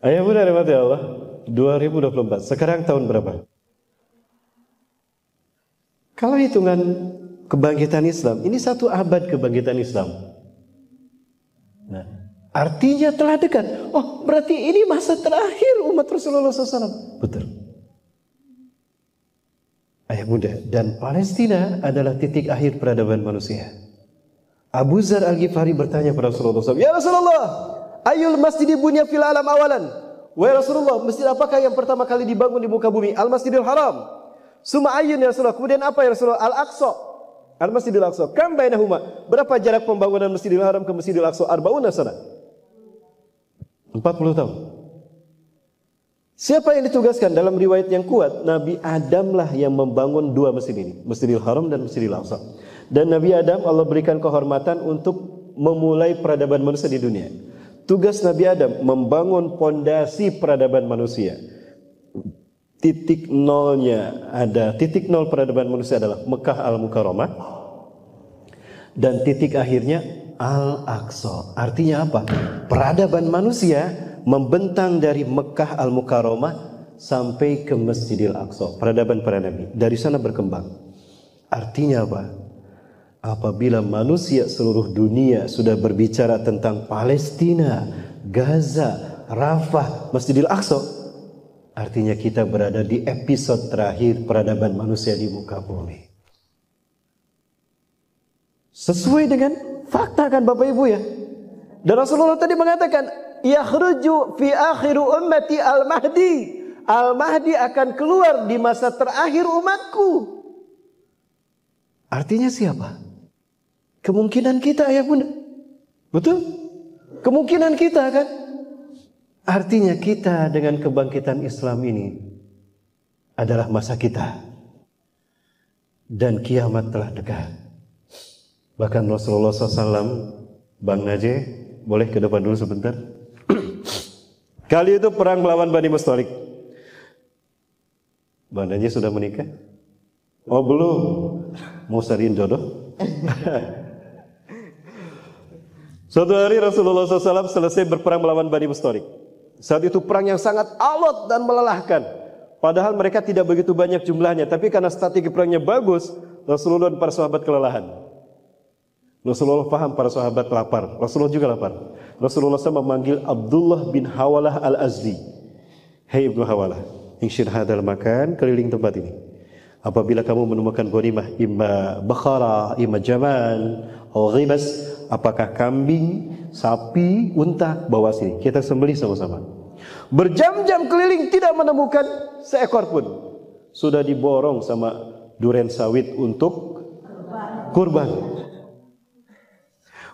Ayah bunda rahmati Allah, 2024. Sekarang tahun berapa? Kalau hitungan kebangkitan Islam, ini 1 abad kebangkitan Islam. Nah, artinya telah dekat. Oh, berarti ini masa terakhir umat Rasulullah SAW. Betul. Ayah bunda, dan Palestina adalah titik akhir peradaban manusia. Abu Dzar Al-Ghifari bertanya kepada Rasulullah SAW, "Ya Rasulullah, ayul masjidi bunya fil alam awalan?" Wahai Rasulullah, masjid apakah yang pertama kali dibangun di muka bumi? Al-Masjidil Haram. Suma ayun ya Rasulullah. Kemudian apa ya Rasulullah? Al-Aqsa. Al-Masjidil Aqsa. Kam bainahuma? Berapa jarak pembangunan Masjidil Haram ke Masjidil Aqsa? 40 sana. 40 tahun. Siapa yang ditugaskan? Dalam riwayat yang kuat, Nabi Adam lah yang membangun 2 masjid ini, Masjidil Haram dan Masjidil Aqsa. Dan Nabi Adam Allah berikan kehormatan untuk memulai peradaban manusia di dunia. Tugas Nabi Adam membangun pondasi peradaban manusia. Titik nolnya ada, titik nol peradaban manusia adalah Mekah Al-Mukarramah, dan titik akhirnya Al-Aqsa. Artinya apa? Peradaban manusia membentang dari Mekah Al-Mukarramah sampai ke Masjidil Aqsa. Peradaban para nabi dari sana berkembang. Artinya apa? Apabila manusia seluruh dunia sudah berbicara tentang Palestina, Gaza, Rafah, Masjidil Aqsa, artinya kita berada di episode terakhir peradaban manusia di muka bumi. Sesuai dengan fakta kan Bapak Ibu ya. Dan Rasulullah tadi mengatakan, yakhruju fi akhiru ummati al-mahdi. Al-mahdi akan keluar di masa terakhir umatku. Artinya siapa? Kemungkinan kita ya bunda. Betul? Kemungkinan kita kan. Artinya kita dengan kebangkitan Islam ini adalah masa kita. Dan kiamat telah dekat. Bahkan Rasulullah SAW, Bang Najeh, boleh ke depan dulu sebentar. Kali itu perang melawan Bani Mustalik. Bang Najeh sudah menikah? Oh belum. Mau cariin jodoh? Suatu hari Rasulullah SAW selesai berperang melawan Bani Mustalik. Saat itu perang yang sangat alot dan melelahkan. Padahal mereka tidak begitu banyak jumlahnya, tapi karena strategi perangnya bagus, Rasulullah dan para sahabat kelelahan. Rasulullah paham para sahabat lapar, Rasulullah juga lapar. Rasulullah SAW memanggil Abdullah bin Hawalah al-Azdi. Hei Ibnu Hawalah, ingshir hadal makan, keliling tempat ini. Apabila kamu menemukan ghanimah, imma bakhara, imma jamal, atau ghibas, apakah kambing, sapi, unta, bawa sini. Kita sembelih sama-sama. Berjam-jam keliling tidak menemukan seekor pun. Sudah diborong sama duren sawit untuk kurban.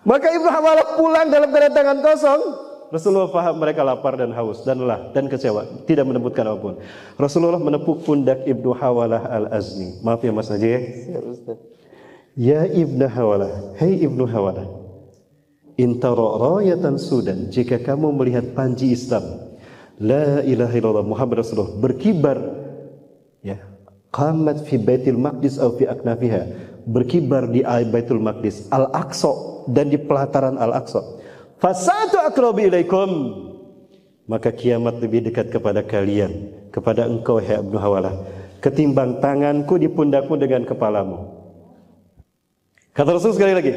Maka Ibnu Hawalah pulang dalam kedatangan kosong. Rasulullah faham mereka lapar dan haus dan lelah dan kecewa, tidak menemukan apapun. Rasulullah menepuk pundak Ibnu Hawalah al-Azmi. Maaf ya Mas Najih. Ya Ibnu Hawalah, hei Ibnu Hawalah, intara rayatan Sudan, jika kamu melihat panji Islam, la ilaha illallah Muhammad Rasulullah berkibar, ya, qamat fi Baitul Maqdis atau fi aknafiha, berkibar di Baitul Maqdis, Al-Aqsa dan di pelataran Al-Aqsa. Fasatu aqrabu ilaikum, maka kiamat lebih dekat kepada kalian, kepada engkau hai Ibnu Hawalah, ketimbang tanganku di pundakmu dengan kepalamu. Kata Rasul sekali lagi,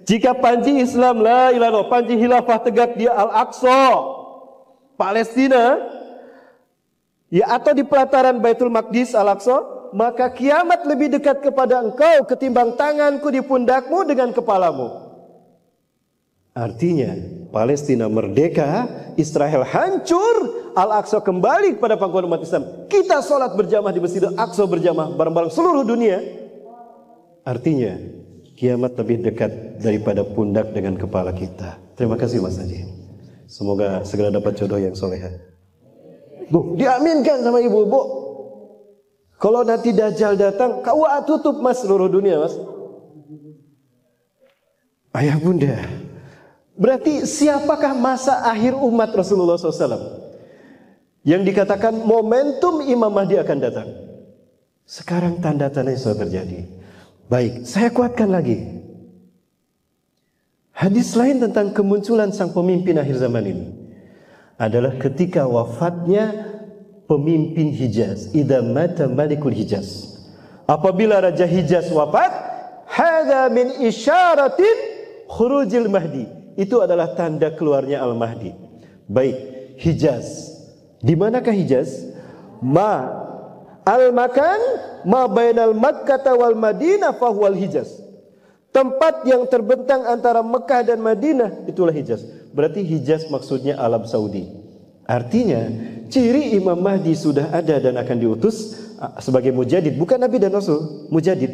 jika panji Islam la ilaha illallah, panji khilafah tegak di Al-Aqsa, Palestina, ya, atau di pelataran Baitul Maqdis Al-Aqsa, maka kiamat lebih dekat kepada engkau ketimbang tanganku di pundakmu dengan kepalamu. Artinya Palestina merdeka, Israel hancur, Al-Aqsa kembali kepada pangkuan umat Islam. Kita sholat berjamaah di Masjid Al-Aqsa berjamaah bareng-bareng seluruh dunia. Artinya kiamat lebih dekat daripada pundak dengan kepala kita. Terima kasih Mas Haji. Semoga segera dapat jodoh yang soleha. Bu, diaminkan sama ibu, Bu. Kalau nanti Dajjal datang, KUA tutup Mas seluruh dunia, Mas. Ayah bunda, berarti siapakah masa akhir umat Rasulullah SAW yang dikatakan momentum Imam Mahdi akan datang? Sekarang tanda-tandanya sudah terjadi. Baik, saya kuatkan lagi. Hadis lain tentang kemunculan sang pemimpin akhir zaman ini adalah ketika wafatnya pemimpin Hijaz. Idza mata malikul Hijaz. Apabila Raja Hijaz wafat, hadza min isyaratin khurujil Mahdi. Itu adalah tanda keluarnya Al-Mahdi. Baik, Hijaz. Di manakah Hijaz? Al-makan ma bainal Makkah wal Madinah fahuwal Hijaz. Tempat yang terbentang antara Mekah dan Madinah, itulah Hijaz. Berarti Hijaz maksudnya Arab Saudi. Artinya, ciri Imam Mahdi sudah ada dan akan diutus sebagai mujadid, bukan Nabi dan Rasul, mujadid.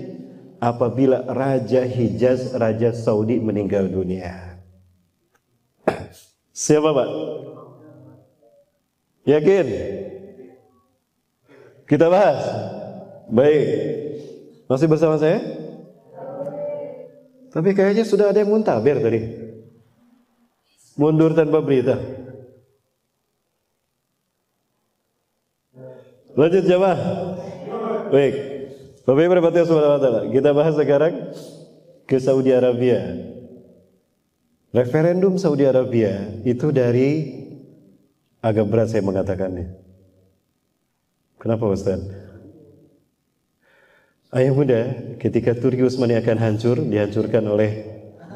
Apabila Raja Hijaz, Raja Saudi meninggal dunia. Siapa Pak? Yakin? Kita bahas. Baik. Masih bersama saya? Tapi kayaknya sudah ada yang muntaber tadi. Mundur tanpa berita. Lanjut jamaah. Baik. Bapak Ibu Rahmati Subhanahu wa taala. Kita bahas sekarang ke Saudi Arabia. Referendum Saudi Arabia itu dari agak berat saya mengatakannya. Kenapa Ustaz? Ayah muda, ketika Turki Utsmani akan hancur, dihancurkan oleh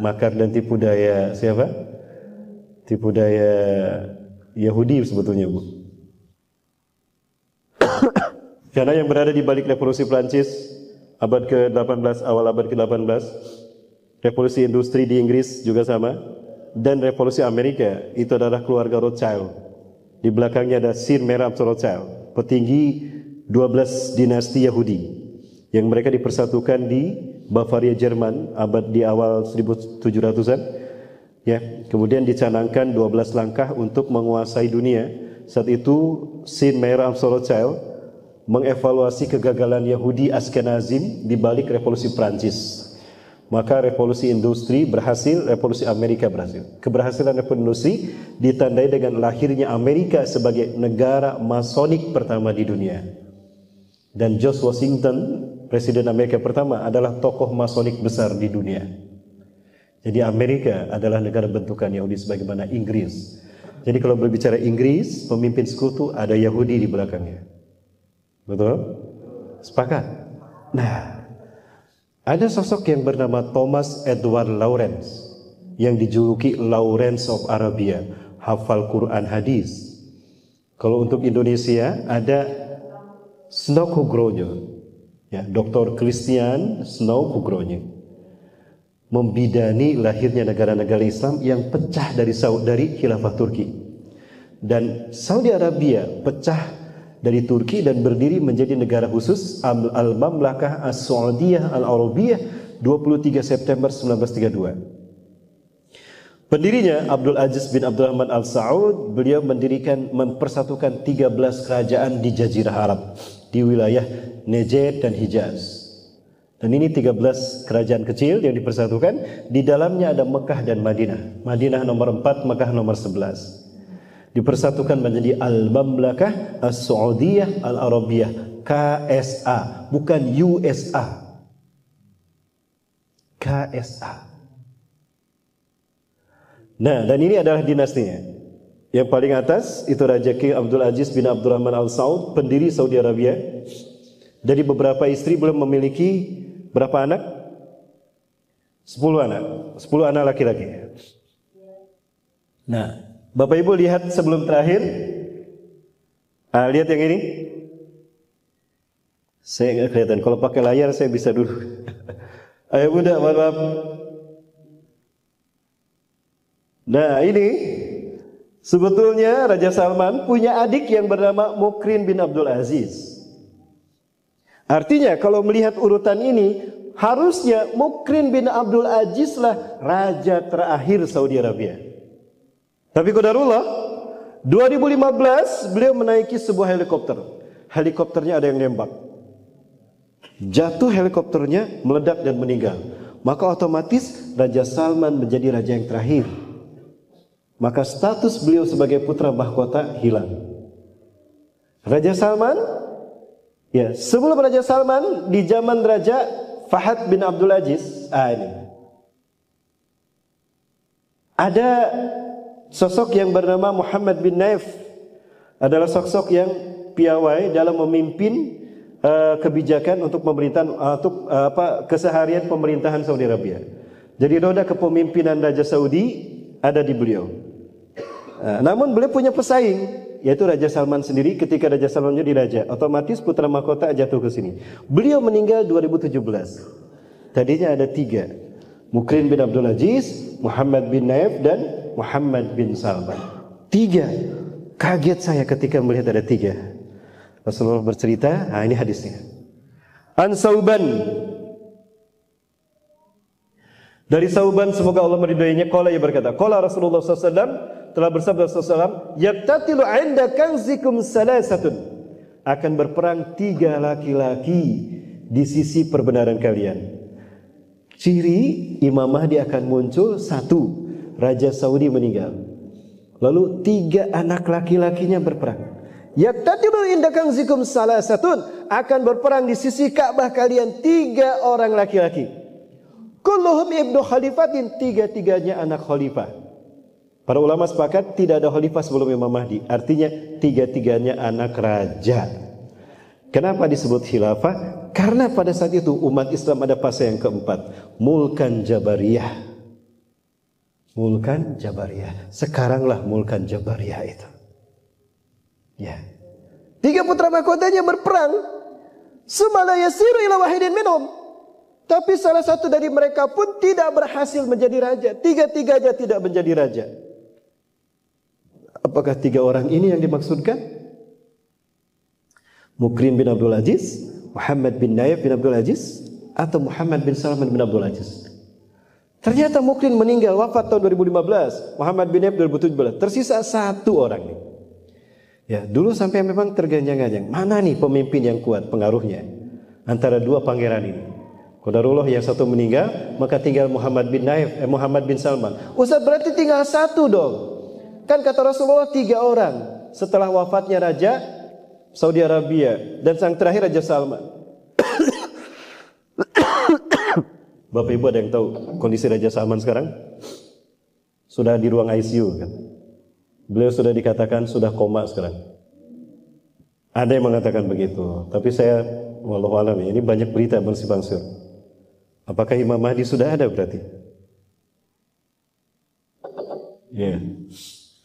makar dan tipu daya siapa? Tipu daya Yahudi sebetulnya, Bu. Karena yang berada di balik revolusi Prancis abad ke-18, awal abad ke-18, revolusi industri di Inggris juga sama, dan revolusi Amerika itu adalah keluarga Rothschild. Di belakangnya ada Sir Merab Rothschild, petinggi 12 dinasti Yahudi yang mereka dipersatukan di Bavaria, Jerman abad di awal 1700-an. Ya, kemudian dicanangkan 12 langkah untuk menguasai dunia. Saat itu Sir Merab Rothschild mengevaluasi kegagalan Yahudi Askenazim di balik revolusi Prancis. Maka revolusi industri berhasil, revolusi Amerika berhasil. Keberhasilan revolusi industri ditandai dengan lahirnya Amerika sebagai negara masonik pertama di dunia. Dan George Washington, Presiden Amerika pertama, adalah tokoh masonik besar di dunia. Jadi Amerika adalah negara bentukan Yahudi sebagaimana Inggris. Jadi kalau berbicara Inggris, pemimpin sekutu ada Yahudi di belakangnya. Betul? Sepakat? Nah, ada sosok yang bernama Thomas Edward Lawrence yang dijuluki Lawrence of Arabia, hafal Quran hadis. Kalau untuk Indonesia ada Snow Nugroho, ya, Dr. Christian Snow Nugroho, membidani lahirnya negara-negara Islam yang pecah dari Khilafah Turki. Dan Saudi Arabia pecah dari Turki dan berdiri menjadi negara khusus Al-Mamlakah As-Saudiyah Al-Arabiyah 23 September 1932. Pendirinya Abdul Aziz bin Abdurrahman Al Saud, beliau mempersatukan 13 kerajaan di Jazirah Arab di wilayah Najd dan Hijaz. Dan ini 13 kerajaan kecil yang dipersatukan, di dalamnya ada Mekah dan Madinah. Madinah nomor 4, Mekah nomor 11. Dipersatukan menjadi Al-Mamlakah As-Saudiyah Al-Arabiyah, KSA, bukan USA. KSA. Nah, dan ini adalah dinastinya. Yang paling atas itu Raja King Abdul Aziz bin Abdurrahman Al Saud, pendiri Saudi Arabia. Dari beberapa istri belum memiliki berapa anak? 10 anak. 10 anak laki-laki. Nah, Bapak Ibu lihat sebelum terakhir. Lihat yang ini. Saya nggak kelihatan. Kalau pakai layar saya bisa dulu. Ayo bunda, maaf. Nah ini sebetulnya Raja Salman punya adik yang bernama Mukrin bin Abdul Aziz. Artinya kalau melihat urutan ini, harusnya Mukrin bin Abdul Aziz lah raja terakhir Saudi Arabia. Tapi qadarullah, 2015 beliau menaiki sebuah helikopter. Helikopternya ada yang nembak. Jatuh helikopternya, meledak dan meninggal. Maka otomatis Raja Salman menjadi raja yang terakhir. Maka status beliau sebagai putra mahkota hilang. Raja Salman, ya, sebelum Raja Salman di zaman Raja Fahad bin Abdul Aziz, ini ada sosok yang bernama Muhammad bin Naif. Adalah sosok yang piawai dalam memimpin kebijakan untuk pemerintahan keseharian pemerintahan Saudi Arabia. Jadi roda kepemimpinan Raja Saudi ada di beliau. Namun beliau punya pesaing, yaitu Raja Salman sendiri. Ketika Raja Salman jadi raja, otomatis putra mahkota jatuh ke sini. Beliau meninggal 2017. Tadinya ada 3, Mukrin bin Abdul Aziz, Muhammad bin Naif, dan Muhammad bin Salman. 3. Kaget saya ketika melihat ada 3. Rasulullah bercerita, ini hadisnya. An Sauban, dari Sauban, semoga Allah meridainya, qala, ia berkata, qala Rasulullah SAW, telah bersabda SAW, yaktatilu 'inda kanzikum salasatun, akan berperang 3 laki-laki di sisi perbenaran kalian. Ciri Imam Mahdi akan muncul, 1, Raja Saudi meninggal, lalu 3 anak laki-lakinya berperang. Yaktatilu 'inda kanzikum salasatun, akan berperang di sisi Ka'bah kalian 3 orang laki-laki. Kulluhum ibnu khalifatin, 3-tiganya anak khalifah. Para ulama sepakat tidak ada khalifah sebelum Imam Mahdi, artinya 3-tiganya anak raja. Kenapa disebut khilafah? Karena pada saat itu umat Islam ada fase yang keempat, mulkan jabariyah. Mulkan jabariyah. Sekaranglah mulkan jabariyah itu. Ya. 3 putra mahkotanya berperang. Summa la yasiru ila wahidin minhum. Tapi salah satu dari mereka pun tidak berhasil menjadi raja. 3-tiganya tidak menjadi raja. Apakah 3 orang ini yang dimaksudkan? Mukrin bin Abdul Aziz, Muhammad bin Naif bin Abdul Aziz, atau Muhammad bin Salman bin Abdul Aziz? Ternyata Mukrin meninggal, wafat tahun 2015. Muhammad bin Naif 2017. Tersisa 1 orang nih. Ya, dulu sampai memang terganjang-ganjang. Mana nih pemimpin yang kuat pengaruhnya antara 2 pangeran ini? Qadarullah yang satu meninggal, maka tinggal Muhammad bin Naif, Muhammad bin Salman. Ustaz, berarti tinggal 1 dong. Kan kata Rasulullah 3 orang setelah wafatnya Raja Saudi Arabia dan sang terakhir Raja Salman. Bapak Ibu ada yang tahu kondisi Raja Salman sekarang? Sudah di ruang ICU kan? Beliau sudah dikatakan sudah koma sekarang. Ada yang mengatakan begitu, tapi saya wallahu alam, ini banyak berita bersifat sur. Apakah Imam Mahdi sudah ada berarti? Ya,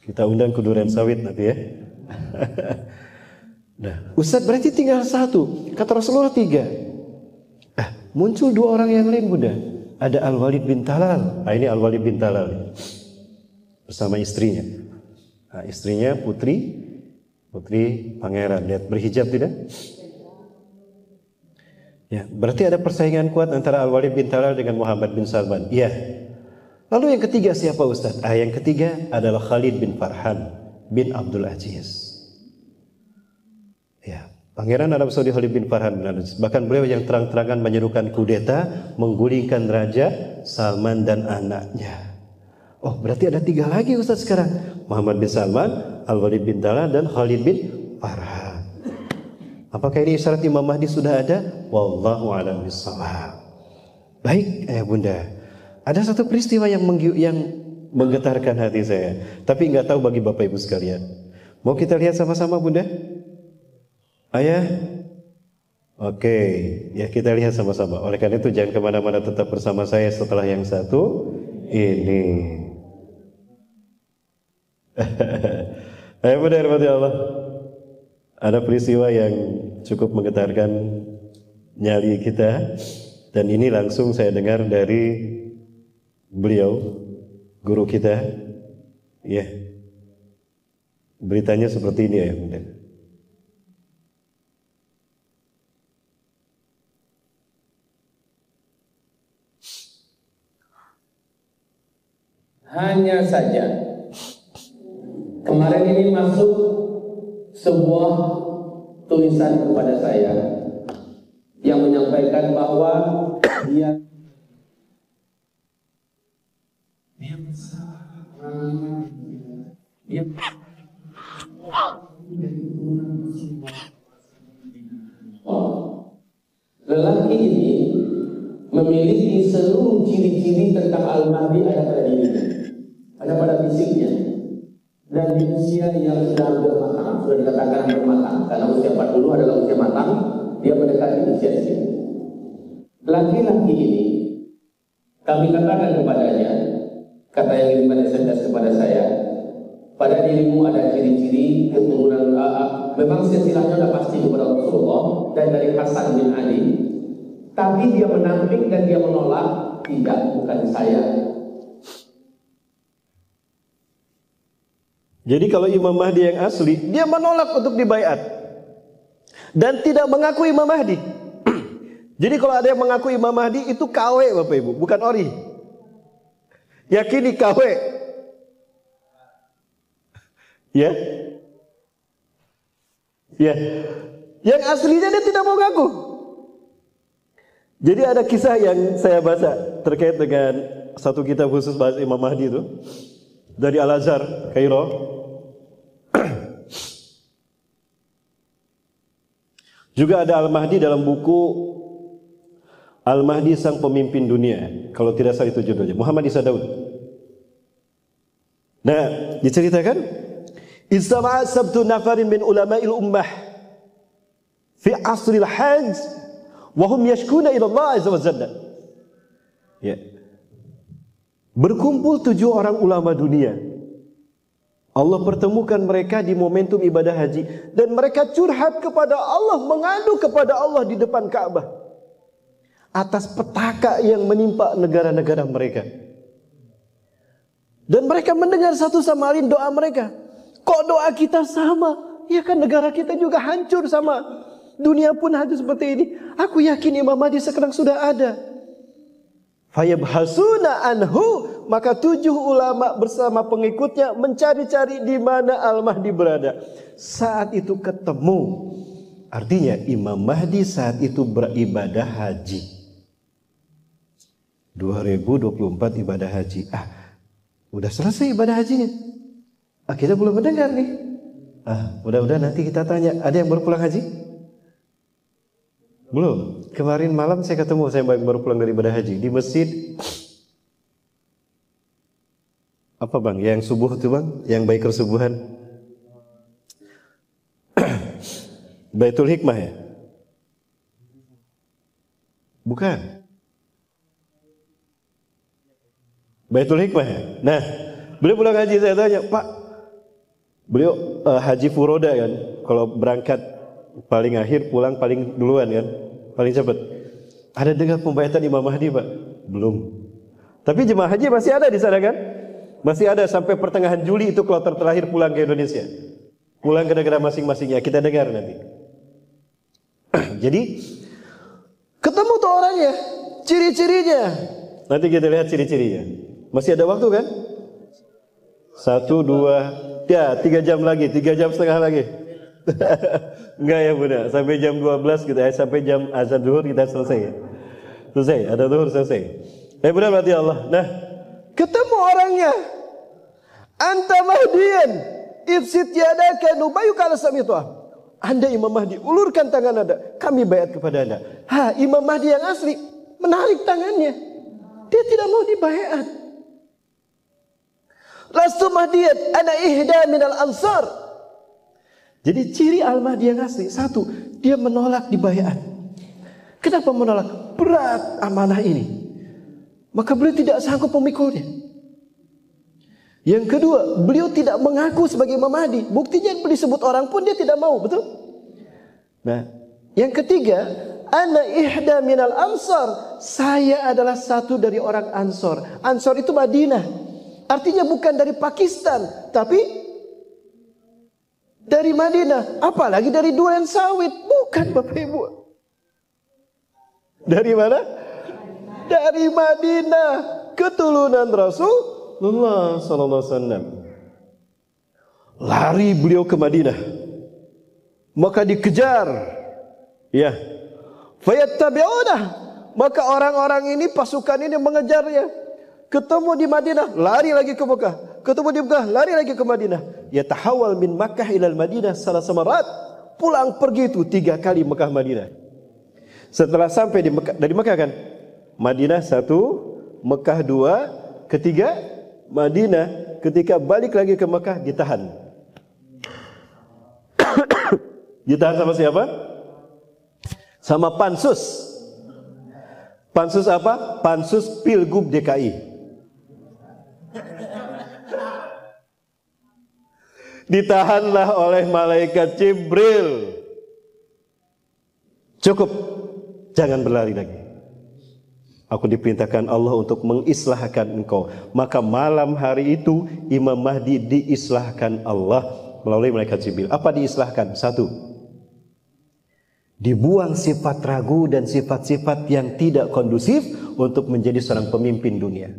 kita undang ke Duren Sawit nanti ya. Nah, Ustaz berarti tinggal 1. Kata Rasulullah 3. Muncul 2 orang yang lain Bunda. Ada Al-Walid bin Talal. Ini Al-Walid bin Talal bersama istrinya. Istrinya putri pangeran. Lihat berhijab tidak? Ya, berarti ada persaingan kuat antara Al-Walid bin Talal dengan Muhammad bin Salman. Iya. Lalu yang ketiga siapa Ustaz? Yang ketiga adalah Khalid bin Farhan bin Abdul Aziz. Ya, Pangeran Arab Saudi Khalid bin Farhan bin Abdul Aziz. Bahkan beliau yang terang-terangan menyerukan kudeta, menggulingkan Raja Salman dan anaknya. Oh, berarti ada 3 lagi Ustaz sekarang. Muhammad bin Salman, Al-Walid bin Talal, dan Khalid bin Farhan. Apakah ini isyarat Imam Mahdi sudah ada? Wallahu a'lam bishawab. Baik, Bunda. Ada satu peristiwa yang menggetarkan hati saya, tapi nggak tahu bagi Bapak Ibu sekalian. Mau kita lihat sama-sama, Bunda? Ayah? Oke, ya kita lihat sama-sama. Oleh karena itu jangan kemana-mana, tetap bersama saya setelah yang satu ini. Ayo Bunda, hormati Allah. Ada peristiwa yang cukup menggetarkan nyali kita, dan ini langsung saya dengar dari beliau, guru kita. Ya, beritanya seperti ini ya Bunda. Hanya saja kemarin ini masuk sebuah tulisan kepada saya yang menyampaikan bahwa dia lelaki ini memiliki seluruh ciri-ciri tentang Al-Mahdi ada pada dirinya, ada pada fisiknya, dan di usia yang sudah hampir matang, sudah dikatakan hampir matang, karena usia 40 adalah usia matang, dia mendekati usia sini. Laki-laki ini kami katakan kepadanya, kata yang dikirimkan SMS kepada saya, pada dirimu ada ciri-ciri keturunan memang silsilahnya sudah pasti kepada Rasulullah dan dari Hasan bin Ali, tapi dia menampik dan dia menolak, tidak, bukan saya. Jadi kalau Imam Mahdi yang asli, dia menolak untuk dibaiat dan tidak mengaku Imam Mahdi. Jadi kalau ada yang mengaku Imam Mahdi itu KW Bapak Ibu, bukan ori. Yakini KW. Ya. Ya. Yang aslinya dia tidak mau ngaku. Jadi ada kisah yang saya baca terkait dengan satu kitab khusus bahas Imam Mahdi itu dari Al-Azhar, Kairo. Juga ada Al-Mahdi dalam buku Al-Mahdi Sang Pemimpin Dunia. Kalau tidak salah itu judulnya, Muhammad Isa Daud. Nah, diceritakan Istama'a sabtu nafarin min ulama'il ummah fi asril hajj wa hum yashkuna ila Allah azza wa jalla. Ya. Berkumpul 7 orang ulama dunia. Allah pertemukan mereka di momentum ibadah haji dan mereka curhat kepada Allah, mengadu kepada Allah di depan Ka'bah atas petaka yang menimpa negara-negara mereka. Dan mereka mendengar satu sama lain doa mereka. Kok doa kita sama? Ya kan negara kita juga hancur sama. Dunia pun hancur seperti ini. Aku yakin Imam Mahdi sekarang sudah ada. Fayabhasuna anhu, maka 7 ulama bersama pengikutnya mencari-cari di mana Al-Mahdi berada. Saat itu ketemu. Artinya Imam Mahdi saat itu beribadah haji. 2024 ibadah haji. Udah selesai ibadah hajinya. Kita belum mendengar nih. Mudah-mudahan nanti kita tanya, ada yang baru pulang haji? Belum. Kemarin malam saya ketemu, saya baru pulang dari ibadah haji di masjid. Apa bang? Yang subuh itu bang? Yang baik kesubuhan? Baitul Hikmah ya? Bukan. Baitul Hikmah ya? Nah, beliau pulang haji, saya tanya, Pak, beliau haji furoda kan? Kalau berangkat paling akhir, pulang paling duluan kan, paling cepat. Ada dengar pembaiatan Imam Mahdi Pak? Belum. Tapi jemaah haji masih ada di sana kan? Masih ada sampai pertengahan Juli itu kloter terakhir pulang ke Indonesia, pulang ke negara masing-masingnya. Kita dengar nanti. Jadi ketemu tuh orangnya, ciri-cirinya. Nanti kita lihat ciri-cirinya. Masih ada waktu kan? 1, 2, ya 3 jam lagi, 3 jam setengah lagi. Enggak ya Bunda, sampai jam 12 kita sampai jam azan zuhur kita selesai ya. Selesai, ada zuhur selesai. Bunda berarti Allah. Nah, ketemu orangnya. Anta Mahdiyan, ibsit yadaka nubayuka ala samituah. Anda Imam Mahdi, ulurkan tangan Anda, kami bayat kepada Anda. Imam Mahdi yang asli menarik tangannya. Dia tidak mau dibayat. Lastu Mahdiyan, ana ihda minal ansar. Jadi ciri Al-Mahdi yang asli, 1, dia menolak dibayat. Kenapa menolak? Berat amanah ini. Maka beliau tidak sanggup memikulnya. Yang kedua, beliau tidak mengaku sebagai Imam Mahdi. Buktinya disebut orang pun dia tidak mau, betul? Nah, yang ketiga, ana ihda minal ansar. Saya adalah satu dari orang Ansor. Ansor itu Madinah. Artinya bukan dari Pakistan, tapi dari Madinah, apalagi dari Duren Sawit, bukan Bapak Ibu. Dari mana? Dari Madinah, keturunan Rasulullah sallallahu alaihi wasallam. Lari beliau ke Madinah, maka dikejar. Ya. Fayattabi'unah, maka orang-orang ini, pasukan ini mengejarnya. Ketemu di Madinah, lari lagi ke Mekah. Ketemu di Mekah, lari lagi ke Madinah. Yatahawal min Makkah ilal Madinah salasa marat. Pulang pergi itu 3 kali Mekah Madinah. Setelah sampai di Mekah, dari Mekah kan, Madinah 1, Mekah 2, ketiga Madinah. Ketika balik lagi ke Mekah ditahan. Ditahan sama siapa? sama pansus. Pansus apa? Pansus Pilgub DKI. Ditahanlah oleh malaikat Jibril. Cukup, jangan berlari lagi. Aku diperintahkan Allah untuk mengislahkan engkau. Maka malam hari itu Imam Mahdi diislahkan Allah melalui malaikat Jibril. Apa diislahkan? Satu, dibuang sifat ragu dan sifat-sifat yang tidak kondusif untuk menjadi seorang pemimpin dunia.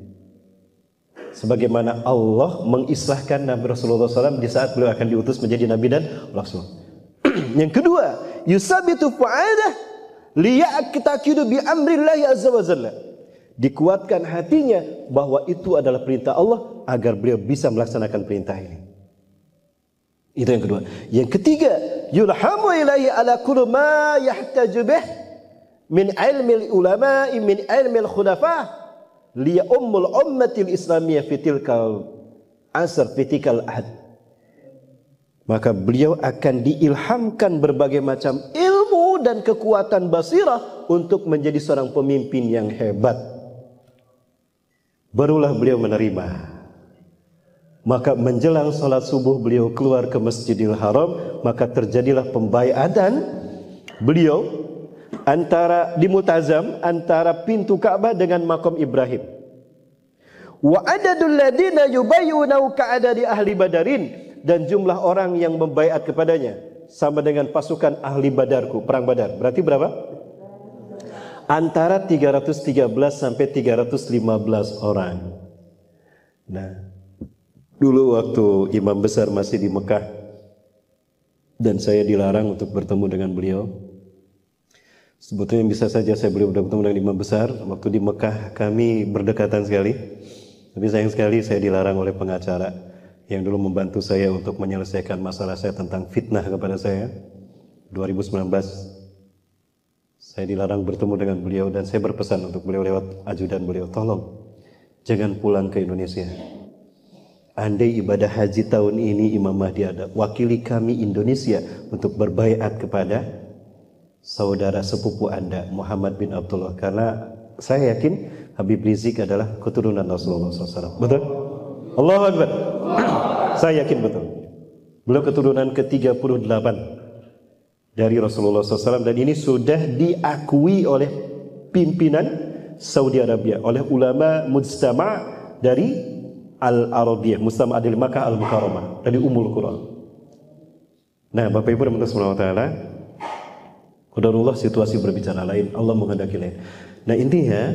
Sebagaimana Allah mengislahkan Nabi Rasulullah SAW di saat beliau akan diutus menjadi Nabi dan Rasul. Yang kedua, yusabitu fa'adah liya'taqidu bi amrillahi azza wa jalla. Dikuatkan hatinya bahwa itu adalah perintah Allah agar beliau bisa melaksanakan perintah ini. Itu yang kedua. Yang ketiga, yulhamu ilaihi ala kulli ma yahtaju bih min ilmi ulama min ilmi khulafa liya ummul ummatil islamiyah fi tilkal asr fi tilkal ahad. Maka beliau akan diilhamkan berbagai macam ilmu dan kekuatan basirah untuk menjadi seorang pemimpin yang hebat. Barulah beliau menerima. Maka menjelang salat subuh beliau keluar ke Masjidil Haram, maka terjadilah pembaiatan beliau di Multazam antara pintu Ka'bah dengan makam Ibrahim. Wa adadul ladina yubayyunau ka'adadi ahli Badarin, dan jumlah orang yang membaiat kepadanya sama dengan pasukan ahli Badarku, perang Badar. Berarti berapa? Antara 313 sampai 315 orang. Nah, dulu waktu imam besar masih di Mekah dan saya dilarang untuk bertemu dengan beliau. Sebetulnya bisa saja saya beliau bertemu dengan imam besar. Waktu di Mekah kami berdekatan sekali. Tapi sayang sekali saya dilarang oleh pengacara yang dulu membantu saya untuk menyelesaikan masalah saya tentang fitnah kepada saya. 2019 saya dilarang bertemu dengan beliau dan saya berpesan untuk beliau lewat ajudan beliau, tolong jangan pulang ke Indonesia. Andai ibadah haji tahun ini Imam Mahdi ada, wakili kami Indonesia untuk berbaiat kepada saudara sepupu Anda Muhammad bin Abdullah, karena saya yakin Habib Rizik adalah keturunan Rasulullah SAW. Betul? Allahu Akbar. Saya yakin betul. Beliau keturunan ke-38 dari Rasulullah SAW, dan ini sudah diakui oleh pimpinan Saudi Arabia, oleh ulama mujtama' dari Al-Arabiyah, Mujtama' dari Makkah Al-Mukarramah, dari Ummul Qura. Nah, Bapak Ibu dan Subhanahu wa taala, qadarullah situasi berbicara lain, Allah menghendaki lain. Nah, intinya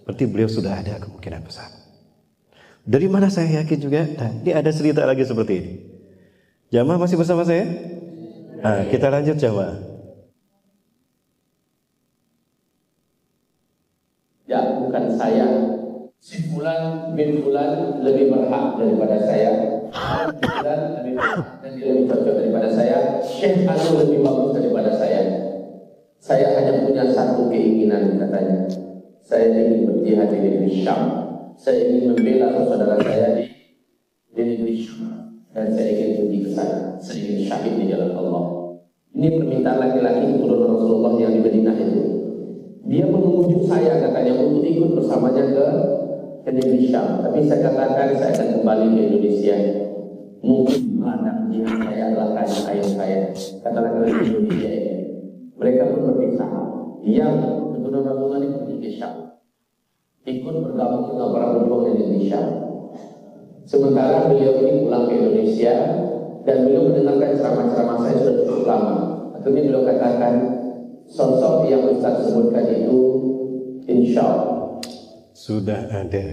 berarti beliau sudah ada kemungkinan besar. Dari mana saya yakin juga? Nah, ini ada cerita lagi seperti ini. Jamaah masih bersama saya? Nah, kita lanjut jamaah. Ya, bukan saya. Si Fulan bin Fulan lebih berhak daripada saya. Fulan lebih berhak dan dia lebih cocok daripada saya. Syekh Anu lebih bagus daripada saya. Saya hanya punya satu keinginan, katanya. Saya ingin berjihad di negeri Syam. Saya ingin membela saudara saya di negeri Syam. Dan saya ingin pergi ke sana. Saya ingin syahid di jalan Allah. Ini permintaan laki-laki keturunan Rasulullah yang di Madinah itu. Dia mengujuk saya, katanya, untuk ikut bersamanya ke negeri Syam. Tapi saya katakan saya akan kembali ke Indonesia. Mungkin ladang jihad saya adalah kain saya. Kata laki-laki Indonesia ini. Mereka pun berpisah. Yang keturunan Rasulullah ini pergi ke Syam, ikut bergabung dengan para pejuang di Indonesia. Sementara beliau ini pulang ke Indonesia dan beliau mendengarkan ceramah-ceramah saya sudah cukup lama. Akhirnya beliau katakan, sosok yang Ustaz sebutkan itu insya Allah sudah ada.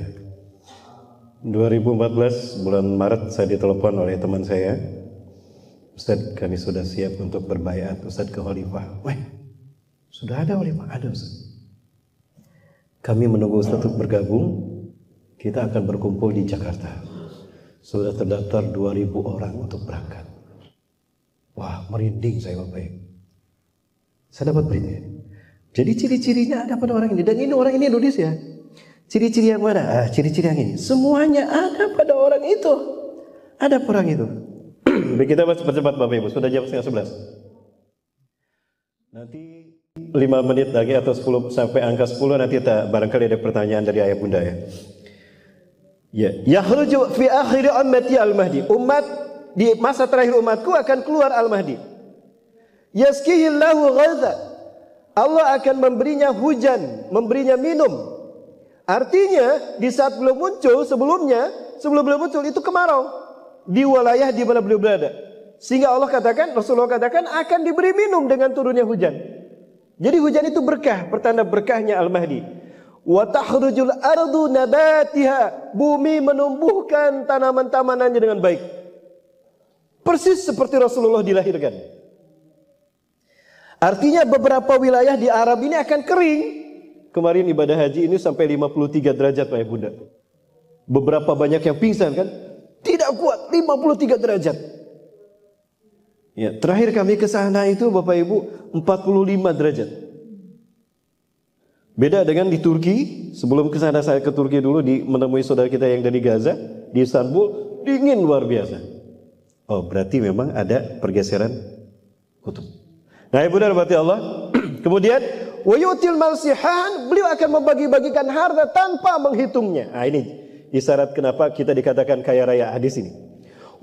2014 bulan Maret saya ditelepon oleh teman saya, Ustaz, kami sudah siap untuk berbaiat Ustaz ke Khalifah. Wah, sudah ada Khalifah? Ada Ustaz. Kami menunggu Ustaz untuk bergabung. Kita akan berkumpul di Jakarta. Sudah terdaftar 2.000 orang untuk berangkat. Wah, merinding saya Bapak Ibu. Saya dapat berita ini. Jadi ciri-cirinya ada pada orang ini. Dan ini orang ini Indonesia. Ciri-ciri yang mana? Ciri-ciri yang ini. Semuanya ada pada orang itu. Ada pada orang itu. Baik, kita cepat-cepat Bapak Ibu. Sudah jam 10:30. Nanti 5 menit lagi atau 10 sampai angka 10 nanti barangkali ada pertanyaan dari ayah bunda ya. Ya, yakhruju fi akhir ummati al-mahdi. Umat di masa terakhir umatku akan keluar al-mahdi. Yaskihillahu ghaza. Allah akan memberinya hujan, memberinya minum. Artinya di saat belum muncul sebelum belum muncul itu kemarau di wilayah di mana beliau berada. Sehingga Rasulullah katakan akan diberi minum dengan turunnya hujan. Jadi hujan itu berkah, pertanda berkahnya al-mahdi. Wa takhrujul ardu nabatiha, bumi menumbuhkan tanaman-tamanannya dengan baik. Persis seperti Rasulullah dilahirkan. Artinya beberapa wilayah di Arab ini akan kering. Kemarin ibadah haji ini sampai 53 derajat Pak Bunda. Beberapa banyak yang pingsan kan? Tidak kuat, 53 derajat. Ya, terakhir kami ke sana itu Bapak Ibu 45 derajat. Beda dengan di Turki. Sebelum ke sana saya ke Turki dulu menemui saudara kita yang dari Gaza di Istanbul, dingin luar biasa. Oh, berarti memang ada pergeseran kutub. Nah, Ibu dan Bapak Allah, kemudian wa yu'til malsihan, beliau akan membagi-bagikan harta tanpa menghitungnya. Nah, ini isyarat kenapa kita dikatakan kaya raya hadis ini.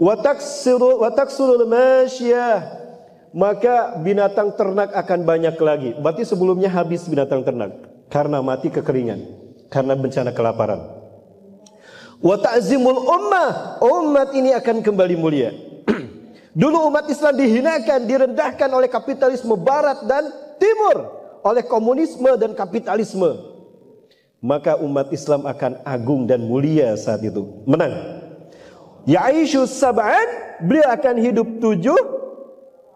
Wa taksurul masyiyah, maka binatang ternak akan banyak lagi. Berarti sebelumnya habis binatang ternak karena mati kekeringan, karena bencana kelaparan. Wa ta'zimul ummah, umat ini akan kembali mulia. Dulu umat Islam dihinakan, direndahkan oleh kapitalisme barat dan timur, oleh komunisme dan kapitalisme. Maka umat Islam akan agung dan mulia saat itu, menang. Ya'ishu sab'an, beliau akan hidup 7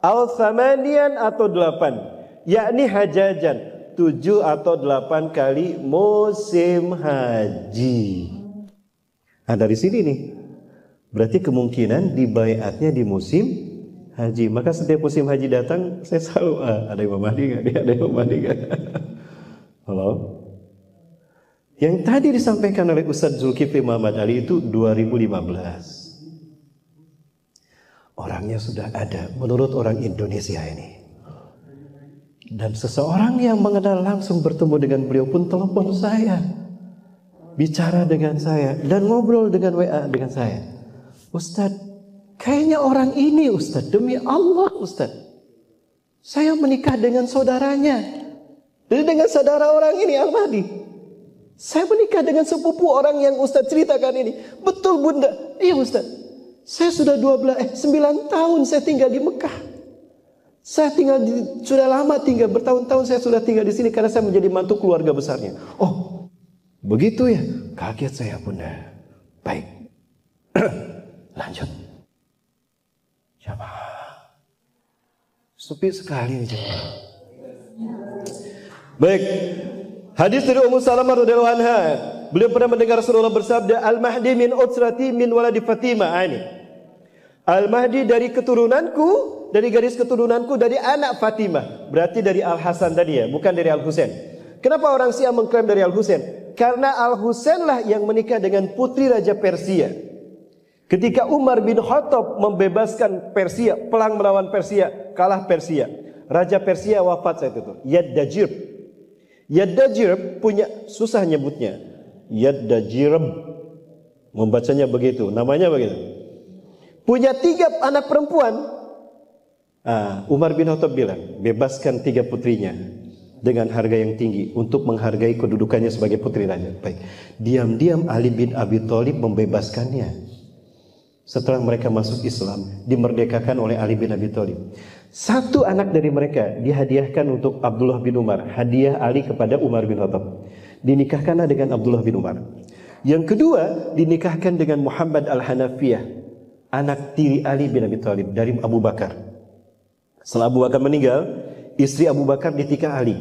al-thamanian atau 8, yakni hajajan, 7 atau 8 kali musim haji. Nah, dari sini nih, berarti kemungkinan dibaiatnya di musim haji. Maka setiap musim haji datang, saya selalu ada Imam Mahdi nggak? Ada Imam Mahdi nggak? Halo. Yang tadi disampaikan oleh Ustadz Zulkifli Muhammad Ali itu 2015. Orangnya sudah ada menurut orang Indonesia ini. Dan seseorang yang mengenal langsung bertemu dengan beliau pun telepon saya, bicara dengan saya dan ngobrol dengan WA dengan saya. Ustadz, kayaknya orang ini Ustadz, demi Allah Ustadz, saya menikah dengan saudaranya, dengan saudara orang ini Al-Mahdi. Saya menikah dengan sepupu orang yang Ustadz ceritakan ini. Betul Bunda? Iya Ustadz. Saya sudah 9 tahun saya tinggal di Mekah. Saya sudah lama tinggal, bertahun-tahun saya sudah tinggal di sini karena saya menjadi mantu keluarga besarnya. Oh, begitu ya? Kaget saya Bunda. Baik. Lanjut. Jamaah. Sepi sekali nih jamaah. Baik. Hadis dari Ummu Salamah radhiyallahu anha. Beliau pernah mendengar Rasulullah bersabda, Al-Mahdi min utsrati min waladi Fatimah. Ini. Al-Mahdi dari keturunanku, dari garis keturunanku, dari anak Fatimah. Berarti dari Al-Hasan tadi ya, bukan dari Al-Husain. Kenapa orang Syiah mengklaim dari Al-Husain? Karena Al-Husain lah yang menikah dengan putri Raja Persia. Ketika Umar bin Khattab membebaskan Persia, perang melawan Persia, kalah Persia. Raja Persia wafat saat itu, Yaddajirb. Yaddajirb punya, susah nyebutnya, Yaddajirb, membacanya begitu, namanya begitu. Punya 3 anak perempuan. Umar bin Khattab bilang, bebaskan 3 putrinya dengan harga yang tinggi untuk menghargai kedudukannya sebagai putri raja. Baik. Diam-diam Ali bin Abi Thalib membebaskannya. Setelah mereka masuk Islam, dimerdekakan oleh Ali bin Abi Thalib. 1 anak dari mereka dihadiahkan untuk Abdullah bin Umar. Hadiah Ali kepada Umar bin Khattab. Dinikahkanlah dengan Abdullah bin Umar. Yang kedua, dinikahkan dengan Muhammad al-Hanafiyah, anak tiri Ali bin Abi Thalib dari Abu Bakar. Setelah Abu Bakar meninggal, istri Abu Bakar ditikah Ali.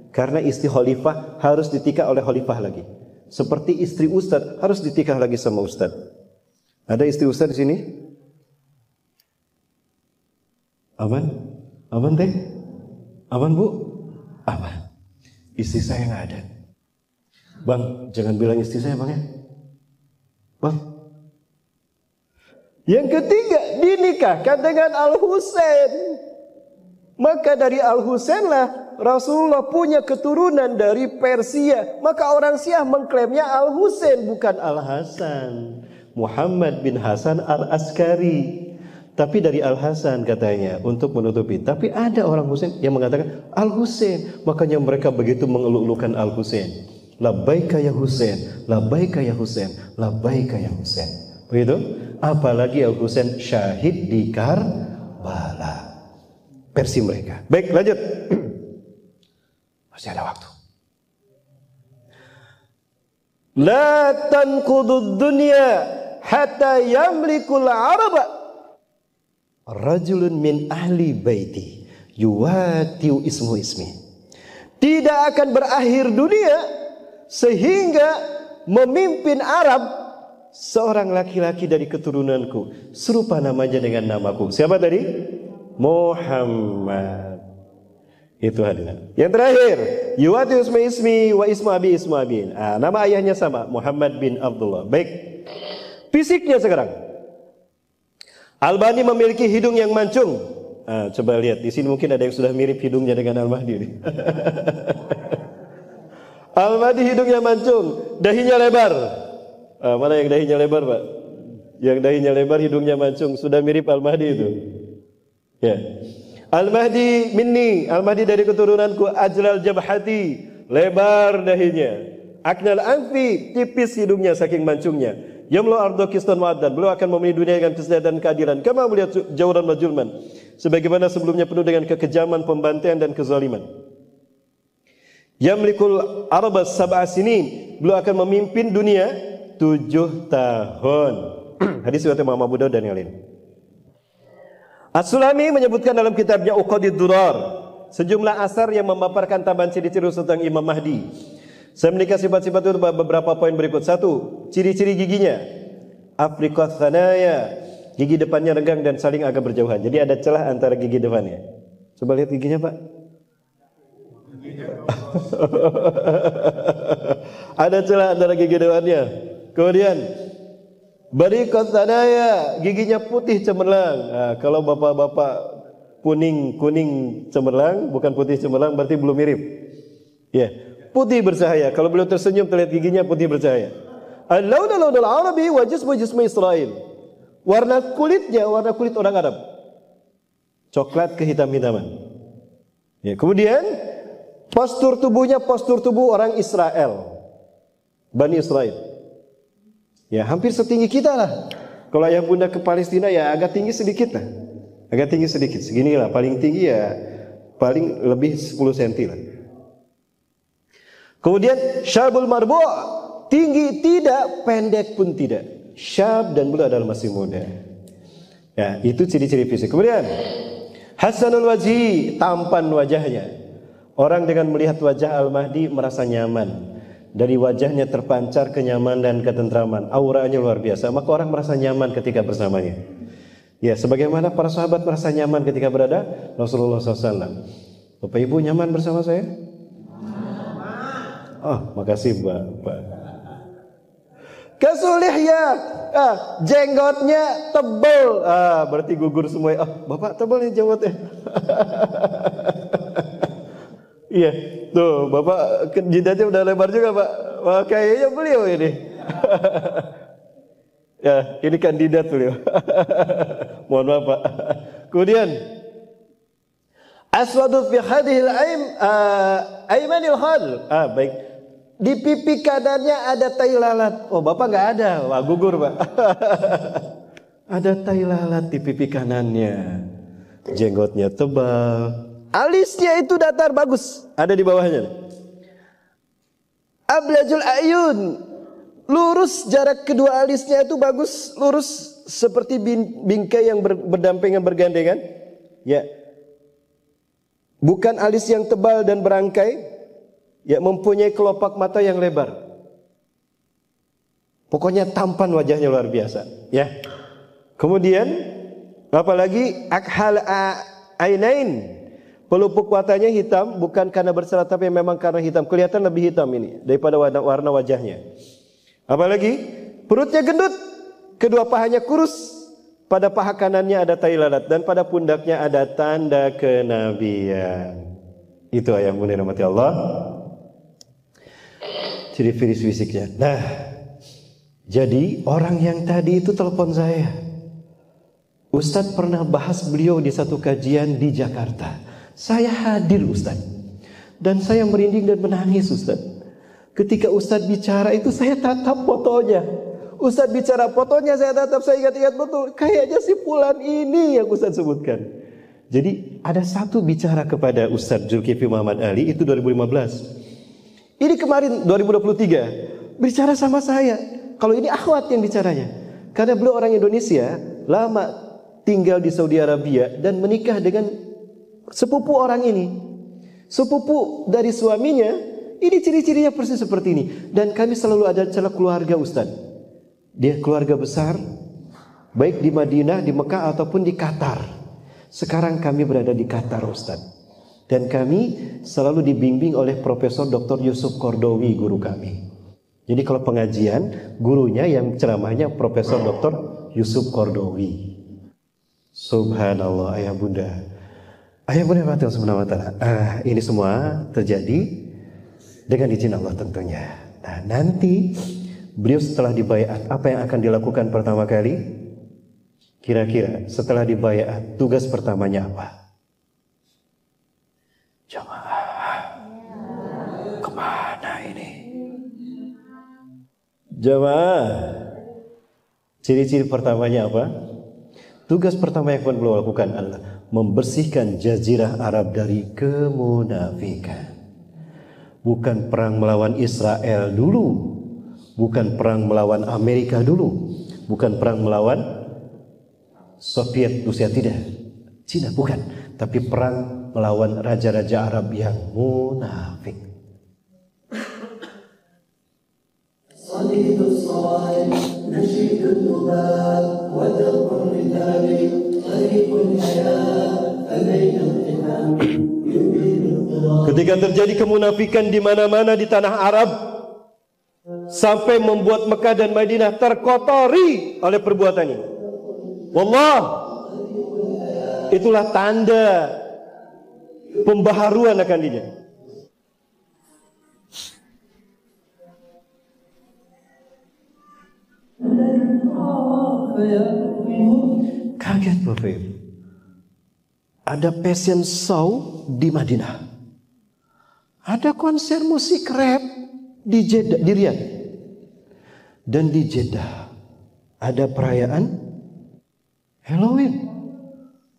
Karena istri khalifah harus ditikah oleh khalifah lagi. Seperti istri ustadz harus ditikah lagi sama ustadz. Ada istri ustadz di sini? Aman? Aman teh? Aman Bu? Aman. Istri saya nggak ada. Bang, jangan bilang istri saya Bang ya. Bang. Yang ketiga, dinikahkan dengan Al-Husain. Maka dari Al-Husain lah Rasulullah punya keturunan dari Persia, maka orang Syiah mengklaimnya Al-Husain bukan Al-Hasan. Muhammad bin Hasan Al-Askari. Tapi dari Al-Hasan katanya untuk menutupi. Tapi ada orang Husain yang mengatakan Al-Husain. Makanya mereka begitu mengeluk-elukan Al-Husain. Labbaika ya Husain, labbaika ya Husain, labbaika ya Husain. Begitu? Apalagi Al-Husain syahid di Karbala. Versi mereka. Baik, lanjut. Masih ada waktu. La tanqudud dunya hatta yamlikul araba rajulun min ahli baiti yuwatiu ismu ismi. Tidak akan berakhir dunia sehingga memimpin Arab seorang laki-laki dari keturunanku serupa namanya dengan namaku. Siapa tadi? Muhammad. Itu hadirin. Yang terakhir, yuwatiu ismi ismi wa ismu abi ismu abin. Nama ayahnya sama, Muhammad bin Abdullah. Baik. Fisiknya sekarang. Al-Mahdi memiliki hidung yang mancung. Coba lihat di sini mungkin ada yang sudah mirip hidungnya dengan Al-Mahdi. Al-Mahdi hidungnya mancung, dahinya lebar. Mana yang dahinya lebar, Pak? Yang dahinya lebar, hidungnya mancung, sudah mirip Al-Mahdi itu. Ya. Al-Mahdi minni, Al-Mahdi dari keturunanku, ajlal jabhati, lebar dahinya. Aknal anfi, tipis hidungnya saking mancungnya. Yamlu ardo kistan wa'adan, beliau akan memenuhi dunia dengan kesejahteraan dan keadilan. Kama melihat jauran wa julman, sebagaimana sebelumnya penuh dengan kekejaman, pembantaian dan kezaliman. Yamlikul arba sab'a sinin, beliau akan memimpin dunia 7 tahun. Hadis riwayat Imam Abu Daud dan yang lain. As-Sulami menyebutkan dalam kitabnya Uqadid Durar sejumlah asar yang memaparkan tambahan ciri-ciri tentang Imam Mahdi. Saya menikah sifat-sifat itu beberapa poin berikut. 1. Ciri-ciri giginya. Afriqat thanaya, gigi depannya renggang dan saling agak berjauhan. Jadi ada celah antara gigi depannya. Coba lihat giginya, Pak. Ada celah antara gigi depannya. Kemudian bariqat thanaya, giginya putih cemerlang. Kalau bapak-bapak kuning cemerlang, bukan putih cemerlang, berarti belum mirip. Ya. Putih bercahaya. Kalau beliau tersenyum terlihat giginya putih bercahaya. Al-launul arabi wa jismu Israel. Warna kulitnya warna kulit orang Arab. Coklat kehitam-hitaman. Ya, kemudian postur tubuhnya postur tubuh orang Israel. Bani Israel. Ya, hampir setinggi kita lah. Kalau ayah bunda ke Palestina ya agak tinggi sedikit lah. Agak tinggi sedikit. Segini lah. Paling tinggi ya paling lebih 10 cm lah. Kemudian syabul marbu', tinggi tidak, pendek pun tidak. Syab dan beliau adalah masih muda. Ya, itu ciri-ciri fisik. Kemudian hasanul wajhi, tampan wajahnya. Orang dengan melihat wajah Al-Mahdi merasa nyaman. Dari wajahnya terpancar kenyamanan dan ketentraman. Auranya luar biasa, maka orang merasa nyaman ketika bersamanya. Ya, sebagaimana para sahabat merasa nyaman ketika berada Rasulullah SAW. Bapak Ibu nyaman bersama saya? Oh, makasih Pak. Kasulihya, jenggotnya tebal. Berarti gugur semua. Bapak tebal nih jenggotnya. Iya, tuh Bapak jidatnya udah lebar juga Pak. Wah, kayaknya beliau ini. Ya, ini kandidat beliau. Mohon maaf Pak. Kemudian aswadu fi hadhil aymanil hal. Baik. Di pipi kanannya ada tai lalat. Oh, Bapak nggak ada. Wah, gugur, Pak. Ada tai lalat di pipi kanannya. Jenggotnya tebal. Alisnya itu datar bagus. Ada di bawahnya. Ablajul ayun. Lurus, jarak kedua alisnya itu bagus. Lurus seperti bingkai yang berdampingan bergandengan. Ya. Bukan alis yang tebal dan berangkai. Ya, mempunyai kelopak mata yang lebar. Pokoknya tampan wajahnya luar biasa. Ya. Kemudian apalagi akhal ainain. Pelupuk matanya hitam bukan karena berserat tapi memang karena hitam. Kelihatan lebih hitam ini daripada warna wajahnya. Apalagi perutnya gendut, kedua pahanya kurus. Pada paha kanannya ada tai lalat dan pada pundaknya ada tanda kenabian. Itu ayah bunda rahmati Allah. Ciri fisiknya. Nah, jadi orang yang tadi itu telepon saya. Ustadz pernah bahas beliau di satu kajian di Jakarta. Saya hadir Ustadz. Dan saya merinding dan menangis Ustadz. Ketika Ustadz bicara itu saya tatap fotonya. Ustadz bicara fotonya saya tatap, saya ingat-ingat betul. Kayaknya si fulan ini yang Ustadz sebutkan. Jadi ada satu bicara kepada Ustadz Zulkifli Muhammad Ali itu 2015. Ini kemarin 2023 bicara sama saya. Kalau ini akhwat yang bicaranya. Karena beliau orang Indonesia, lama tinggal di Saudi Arabia dan menikah dengan sepupu orang ini. Sepupu dari suaminya, ini ciri-cirinya persis seperti ini. Dan kami selalu ada celah keluarga Ustadz. Dia keluarga besar, baik di Madinah, di Mekah ataupun di Qatar. Sekarang kami berada di Qatar Ustaz. Dan kami selalu dibimbing oleh Profesor Dr. Yusuf Kordowi, guru kami. Jadi kalau pengajian, gurunya yang ceramahnya Profesor Dr. Yusuf Kordowi. Subhanallah ayah bunda. Ayah bunda subhanahu wa ta'ala. Ini semua terjadi dengan izin Allah tentunya. Nah nanti beliau setelah dibaiat, apa yang akan dilakukan pertama kali? Kira-kira setelah dibaiat, tugas pertamanya apa? Jamaah, kemana ini? Jamaah, ciri-ciri pertamanya apa? Tugas pertama yang akan beliau lakukan adalah membersihkan jazirah Arab dari kemunafikan. Bukan perang melawan Israel dulu. Bukan perang melawan Amerika dulu. Bukan perang melawan Soviet Rusia, tidak. Cina bukan. Tapi perang melawan raja-raja Arab yang munafik. Ketika terjadi kemunafikan di mana-mana di tanah Arab, sampai membuat Mekah dan Madinah terkotori oleh perbuatannya. Wallah, itulah tanda pembaharuan akan dirinya. Kaget Bapak. Ada fashion show di Madinah. Ada konser musik rap di Jeddah, di Riyadh. Dan di Jeddah ada perayaan Halloween.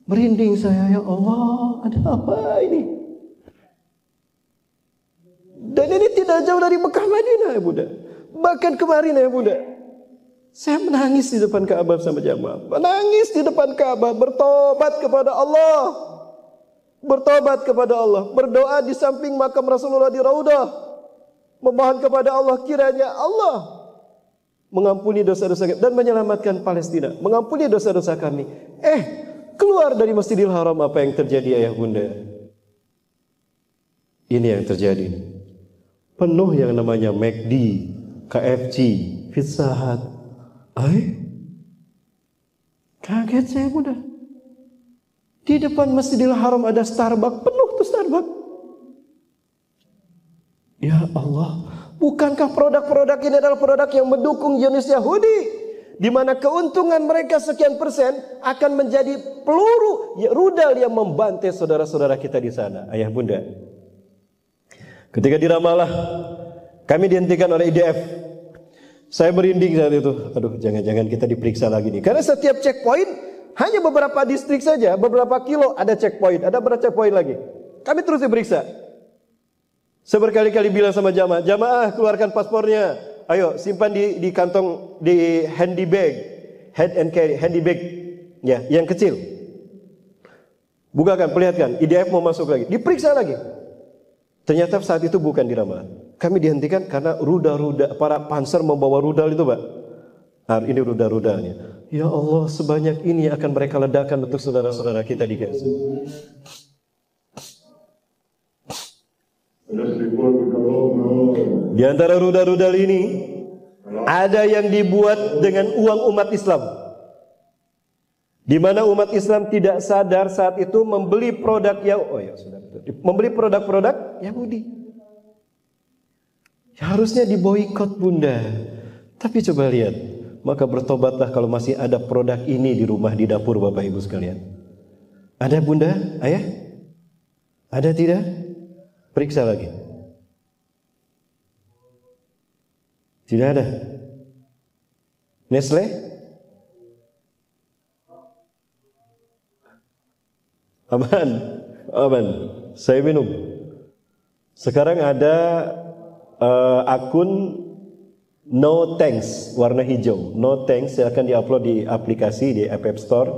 Merinding saya, ya Allah, ada apa ini? Dan ini tidak jauh dari Mekah Madinah ya Bunda. Bahkan kemarin ya Bunda, saya menangis di depan Ka'bah sama jamaah. Menangis di depan Ka'bah, bertobat kepada Allah. Bertobat kepada Allah, berdoa di samping makam Rasulullah di Raudah. Memohon kepada Allah kiranya Allah mengampuni dosa-dosa kami dan menyelamatkan Palestina, mengampuni dosa-dosa kami. Keluar dari Masjidil Haram, apa yang terjadi ayah bunda? Ini yang terjadi. Penuh yang namanya McD, KFC, Pizza Hut. Kaget saya bunda. Di depan Masjidil Haram ada Starbucks, penuh tuh Starbucks. Ya Allah, bukankah produk-produk ini adalah produk yang mendukung Zionis Yahudi? Di mana keuntungan mereka sekian persen akan menjadi peluru rudal yang membantai saudara-saudara kita di sana. Ayah bunda, ketika di Ramallah kami dihentikan oleh IDF, saya merinding saat itu. Aduh, jangan-jangan kita diperiksa lagi nih. Karena setiap checkpoint hanya beberapa distrik saja, beberapa kilo ada checkpoint, ada berapa checkpoint lagi. Kami terus diperiksa. Saya berkali-kali bilang sama jamaah keluarkan paspornya. Ayo simpan di kantong, di handy bag, head and carry, handy bag, ya, yang kecil. Bukakan, perlihatkan. IDF mau masuk lagi, diperiksa lagi. Ternyata saat itu bukan di Ramallah. Kami dihentikan karena rudal-rudal, para panser membawa rudal itu, Pak. Nah, ini rudal-rudalnya. Ya Allah, sebanyak ini akan mereka ledakan untuk saudara-saudara kita di Gaza. Di antara rudal-rudal ini ada yang dibuat dengan uang umat Islam. di mana umat Islam tidak sadar saat itu membeli membeli produk-produk Yahudi. Harusnya diboikot Bunda. Tapi coba lihat, maka bertobatlah kalau masih ada produk ini di rumah, di dapur Bapak Ibu sekalian. Ada Bunda, Ayah? Ada tidak? Periksa lagi. Tidak ada. Nestle? Aman, aman. Saya minum. Sekarang ada akun No Thanks warna hijau. No Thanks yang akan diupload di aplikasi di App Store.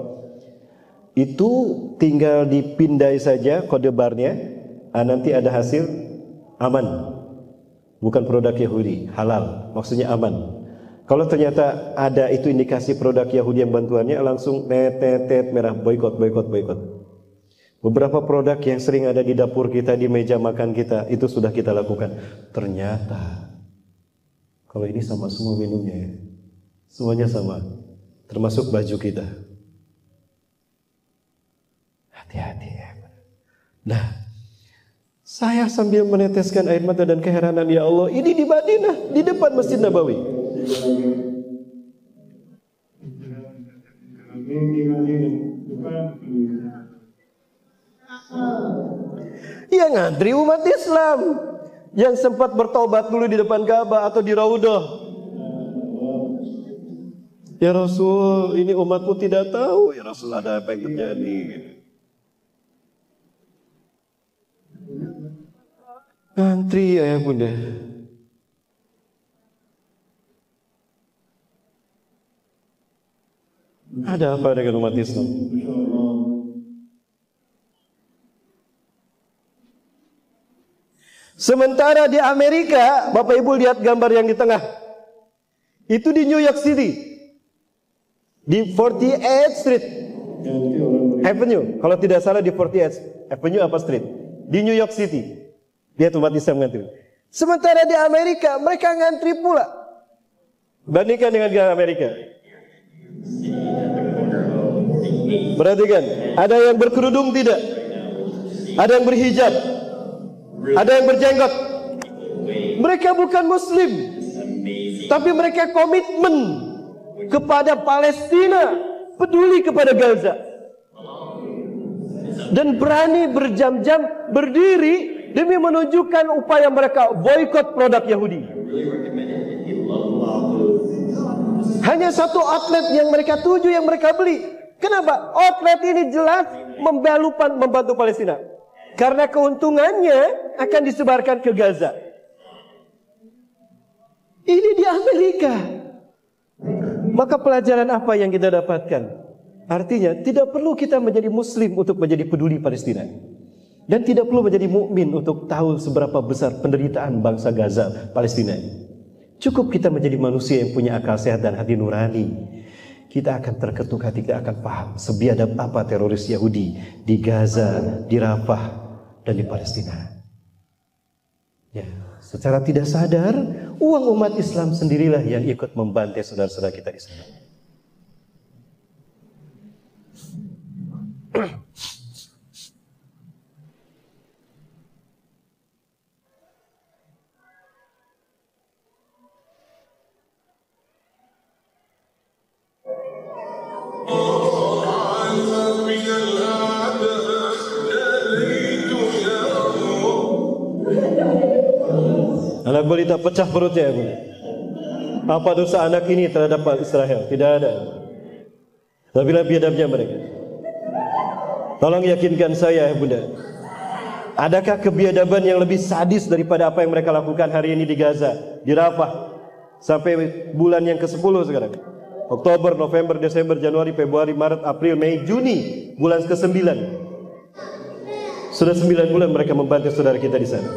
Itu tinggal dipindai saja kode barnya, nanti ada hasil aman. Bukan produk Yahudi, halal, maksudnya aman. Kalau ternyata ada itu indikasi produk Yahudi yang bantuannya, langsung net merah, boikot. Beberapa produk yang sering ada di dapur kita, di meja makan kita, itu sudah kita lakukan. Ternyata kalau ini sama semua minumnya ya, semuanya sama, termasuk baju kita. Hati-hati ya. Nah, saya sambil meneteskan air mata dan keheranan, ya Allah, ini di Madinah, di depan Masjid Nabawi. Yang ngantri umat Islam yang sempat bertobat dulu di depan Ka'bah atau di Raudhah. Ya Rasul, ini umatmu tidak tahu. Ya Rasul, ada apa yang terjadi? Ngantri ayah bunda. Ada apa dengan umat Islam? Sementara di Amerika, Bapak Ibu lihat gambar yang di tengah. Itu di New York City. Di 48th Street Avenue. Kalau tidak salah di 48th Avenue apa Street? Di New York City. Lihat umat Islam ngantri. Sementara di Amerika, mereka ngantri pula. Bandingkan dengan Amerika. Perhatikan, ada yang berkerudung tidak? Ada yang berhijab? Ada yang berjenggot. Mereka bukan Muslim, tapi mereka komitmen kepada Palestina, peduli kepada Gaza, dan berani berjam-jam berdiri demi menunjukkan upaya mereka boikot produk Yahudi. Hanya satu outlet yang mereka tuju, yang mereka beli. Kenapa? Outlet ini jelas membantu Palestina. Karena keuntungannya akan disebarkan ke Gaza. Ini di Amerika. Maka pelajaran apa yang kita dapatkan? Artinya tidak perlu kita menjadi Muslim untuk menjadi peduli Palestina. Dan tidak perlu menjadi mukmin untuk tahu seberapa besar penderitaan bangsa Gaza, Palestina. Cukup kita menjadi manusia yang punya akal sehat dan hati nurani. Kita akan terketuk hati, kita akan paham sebiadab apa teroris Yahudi di Gaza, di Rafah, dan di Palestina. Ya, secara tidak sadar, uang umat Islam sendirilah yang ikut membantai saudara-saudara kita di sana. Anak balita pecah perutnya. Apa dosa anak ini terhadap Israel? Tidak ada. Tapilah biadabnya mereka. Tolong yakinkan saya, Bunda. Adakah kebiadaban yang lebih sadis daripada apa yang mereka lakukan hari ini di Gaza, di Rafah, sampai bulan yang ke-10 sekarang? Oktober, November, Desember, Januari, Februari, Maret, April, Mei, Juni, bulan ke-9. Sudah 9 bulan mereka membantu saudara kita di sana.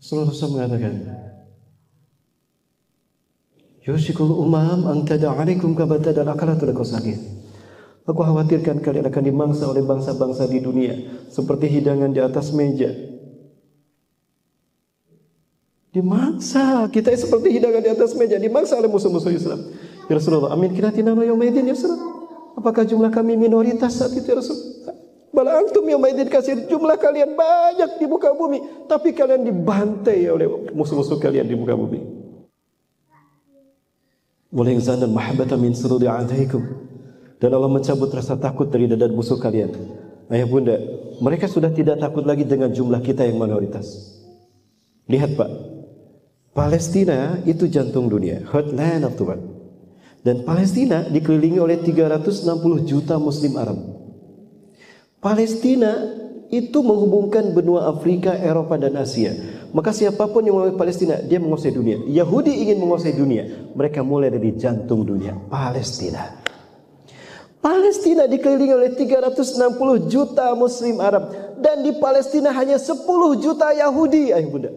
Rasulullah SAW mengatakan, Yushikul umam ang tada'alikum kabata dan akalatul kosagir. Aku khawatirkan kalian akan dimangsa oleh bangsa-bangsa di dunia seperti hidangan di atas meja. Dimangsa, kita seperti hidangan di atas meja, dimangsa oleh musuh-musuh Islam. Ya Rasulullah, amin kiratina yaumaidin ya Rasulullah. Apakah jumlah kami minoritas saat itu ya Rasulullah? Bala antum yaumaidin kasir, jumlah kalian banyak di muka bumi, tapi kalian dibantai oleh musuh-musuh kalian di muka bumi. Wala yazanal mahabbata min sururi a'daikum. Dan Allah mencabut rasa takut dari dada musuh kalian. Ayah bunda, mereka sudah tidak takut lagi dengan jumlah kita yang minoritas. Lihat Pak, Palestina itu jantung dunia, heartland of the world. Dan Palestina dikelilingi oleh 360 juta Muslim Arab. Palestina itu menghubungkan benua Afrika, Eropa dan Asia. Maka siapapun yang menguasai Palestina, dia menguasai dunia. Yahudi ingin menguasai dunia, mereka mulai dari jantung dunia, Palestina. Palestina dikelilingi oleh 360 juta Muslim Arab. Dan di Palestina hanya 10 juta Yahudi. Ayah bunda,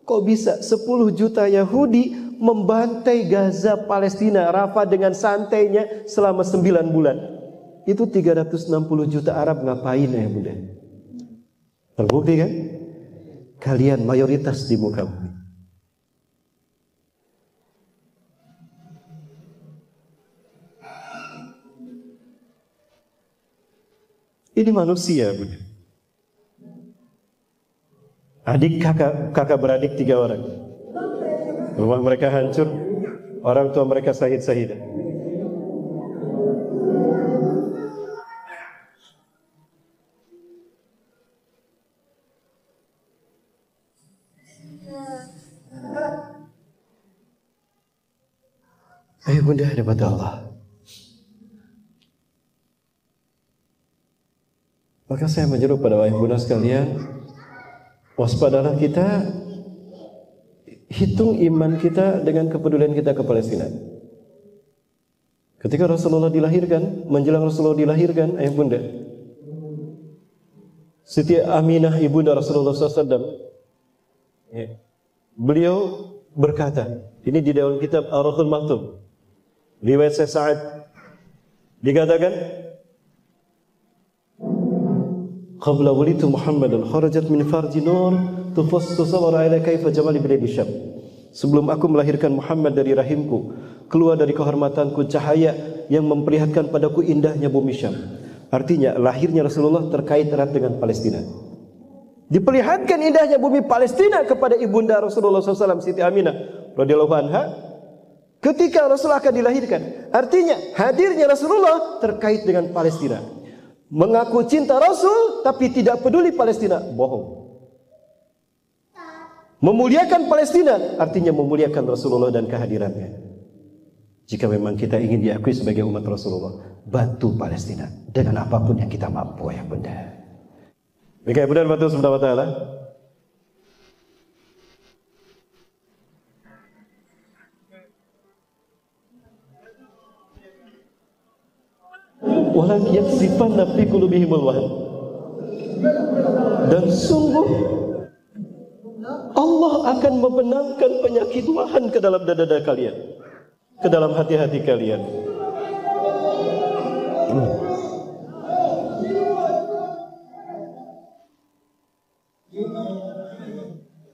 kok bisa 10 juta Yahudi membantai Gaza, Palestina, Rafah dengan santainya selama 9 bulan? Itu 360 juta Arab ngapain ayah bunda? Terbukti kan? Kalian mayoritas di muka bumi. Ini manusia, bunda. Adik kakak beradik 3 orang. Rumah mereka hancur, orang tua mereka syahid-syahidah. Ayo bunda daripada Allah. Maka saya menyeru pada ayah bunda sekalian, waspadalah kita, hitung iman kita dengan kepedulian kita ke Palestina. Ketika Rasulullah dilahirkan, menjelang Rasulullah dilahirkan, ayah bunda, Siti Aminah ibunda Rasulullah SAW, beliau berkata, ini di dalam kitab Ar-Rahul Maktub, riwayat Syekh Sa'ad, dikatakan, qabla walitu Muhammadan kharajat min farji nur tusawwara ila kaifa jamal bilad syam. Sebelum aku melahirkan Muhammad dari rahimku, keluar dari kehormatanku cahaya yang memperlihatkan padaku indahnya bumi Syam. Artinya lahirnya Rasulullah terkait erat dengan Palestina. Diperlihatkan indahnya bumi Palestina kepada ibunda Rasulullah SAW, Siti Aminah radhiyallahu anha, ketika Rasulullah akan dilahirkan. Artinya hadirnya Rasulullah terkait dengan Palestina. Mengaku cinta Rasul tapi tidak peduli Palestina, bohong. Memuliakan Palestina artinya memuliakan Rasulullah dan kehadirannya. Jika memang kita ingin diakui sebagai umat Rasulullah, bantu Palestina dengan apapun yang kita mampu ya bunda. Baik, benar betul subhanahu wa ta'ala. Walan yaksifanna fi qulubihimul wahn. Dan sungguh Allah akan membenamkan penyakit wahan ke dalam dada-dada kalian, ke dalam hati-hati kalian.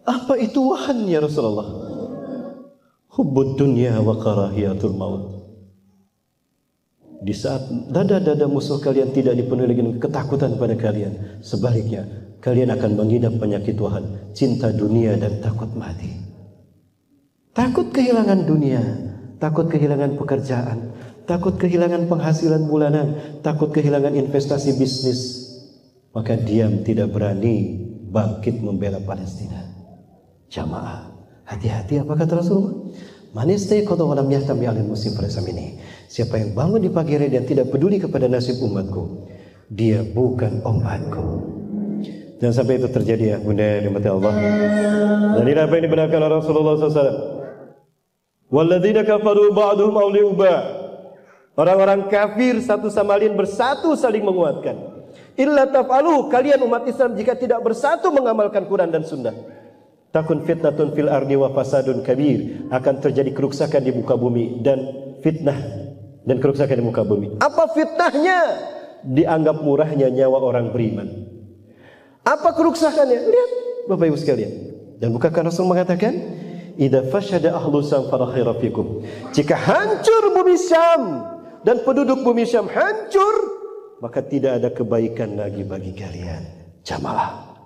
Apa itu wahan ya Rasulullah? Hubbud dunya wa karahiyatul maut. Di saat dada-dada musuh kalian tidak dipenuhi dengan ketakutan pada kalian, sebaliknya kalian akan mengidap penyakit wahan, cinta dunia dan takut mati. Takut kehilangan dunia, takut kehilangan pekerjaan, takut kehilangan penghasilan bulanan, takut kehilangan investasi bisnis. Maka diam, tidak berani bangkit membela Palestina. Jamaah, hati-hati apa kata Rasulullah? Manistaiqadha wa lam yahtami 'alal muslim ini. Siapa yang bangun di pagi hari dan tidak peduli kepada nasib umatku, dia bukan umatku. Dan sampai itu terjadi ya bunda yang dimati Allah. Dan ini apa yang dibenarkan oleh Rasulullah SAW. Walladzina kafaru ba'duhum awliya'u ba'd. Orang-orang kafir satu sama lain bersatu saling menguatkan. Illa taf'alu, kalian umat Islam jika tidak bersatu mengamalkan Quran dan Sunnah. takun fitnatun fil ardi wa fasadun kabir, akan terjadi kerusakan di muka bumi dan fitnah dan kerusakan di muka bumi. Apa fitnahnya? Dianggap murahnya nyawa orang beriman. Apa kerusakannya? Lihat Bapak Ibu sekalian. Dan bukankah Rasul mengatakan, idza fashada ahlu Syam fala khaira fikum. Jika hancur bumi Syam dan penduduk bumi Syam hancur, maka tidak ada kebaikan lagi bagi kalian. Jamaah,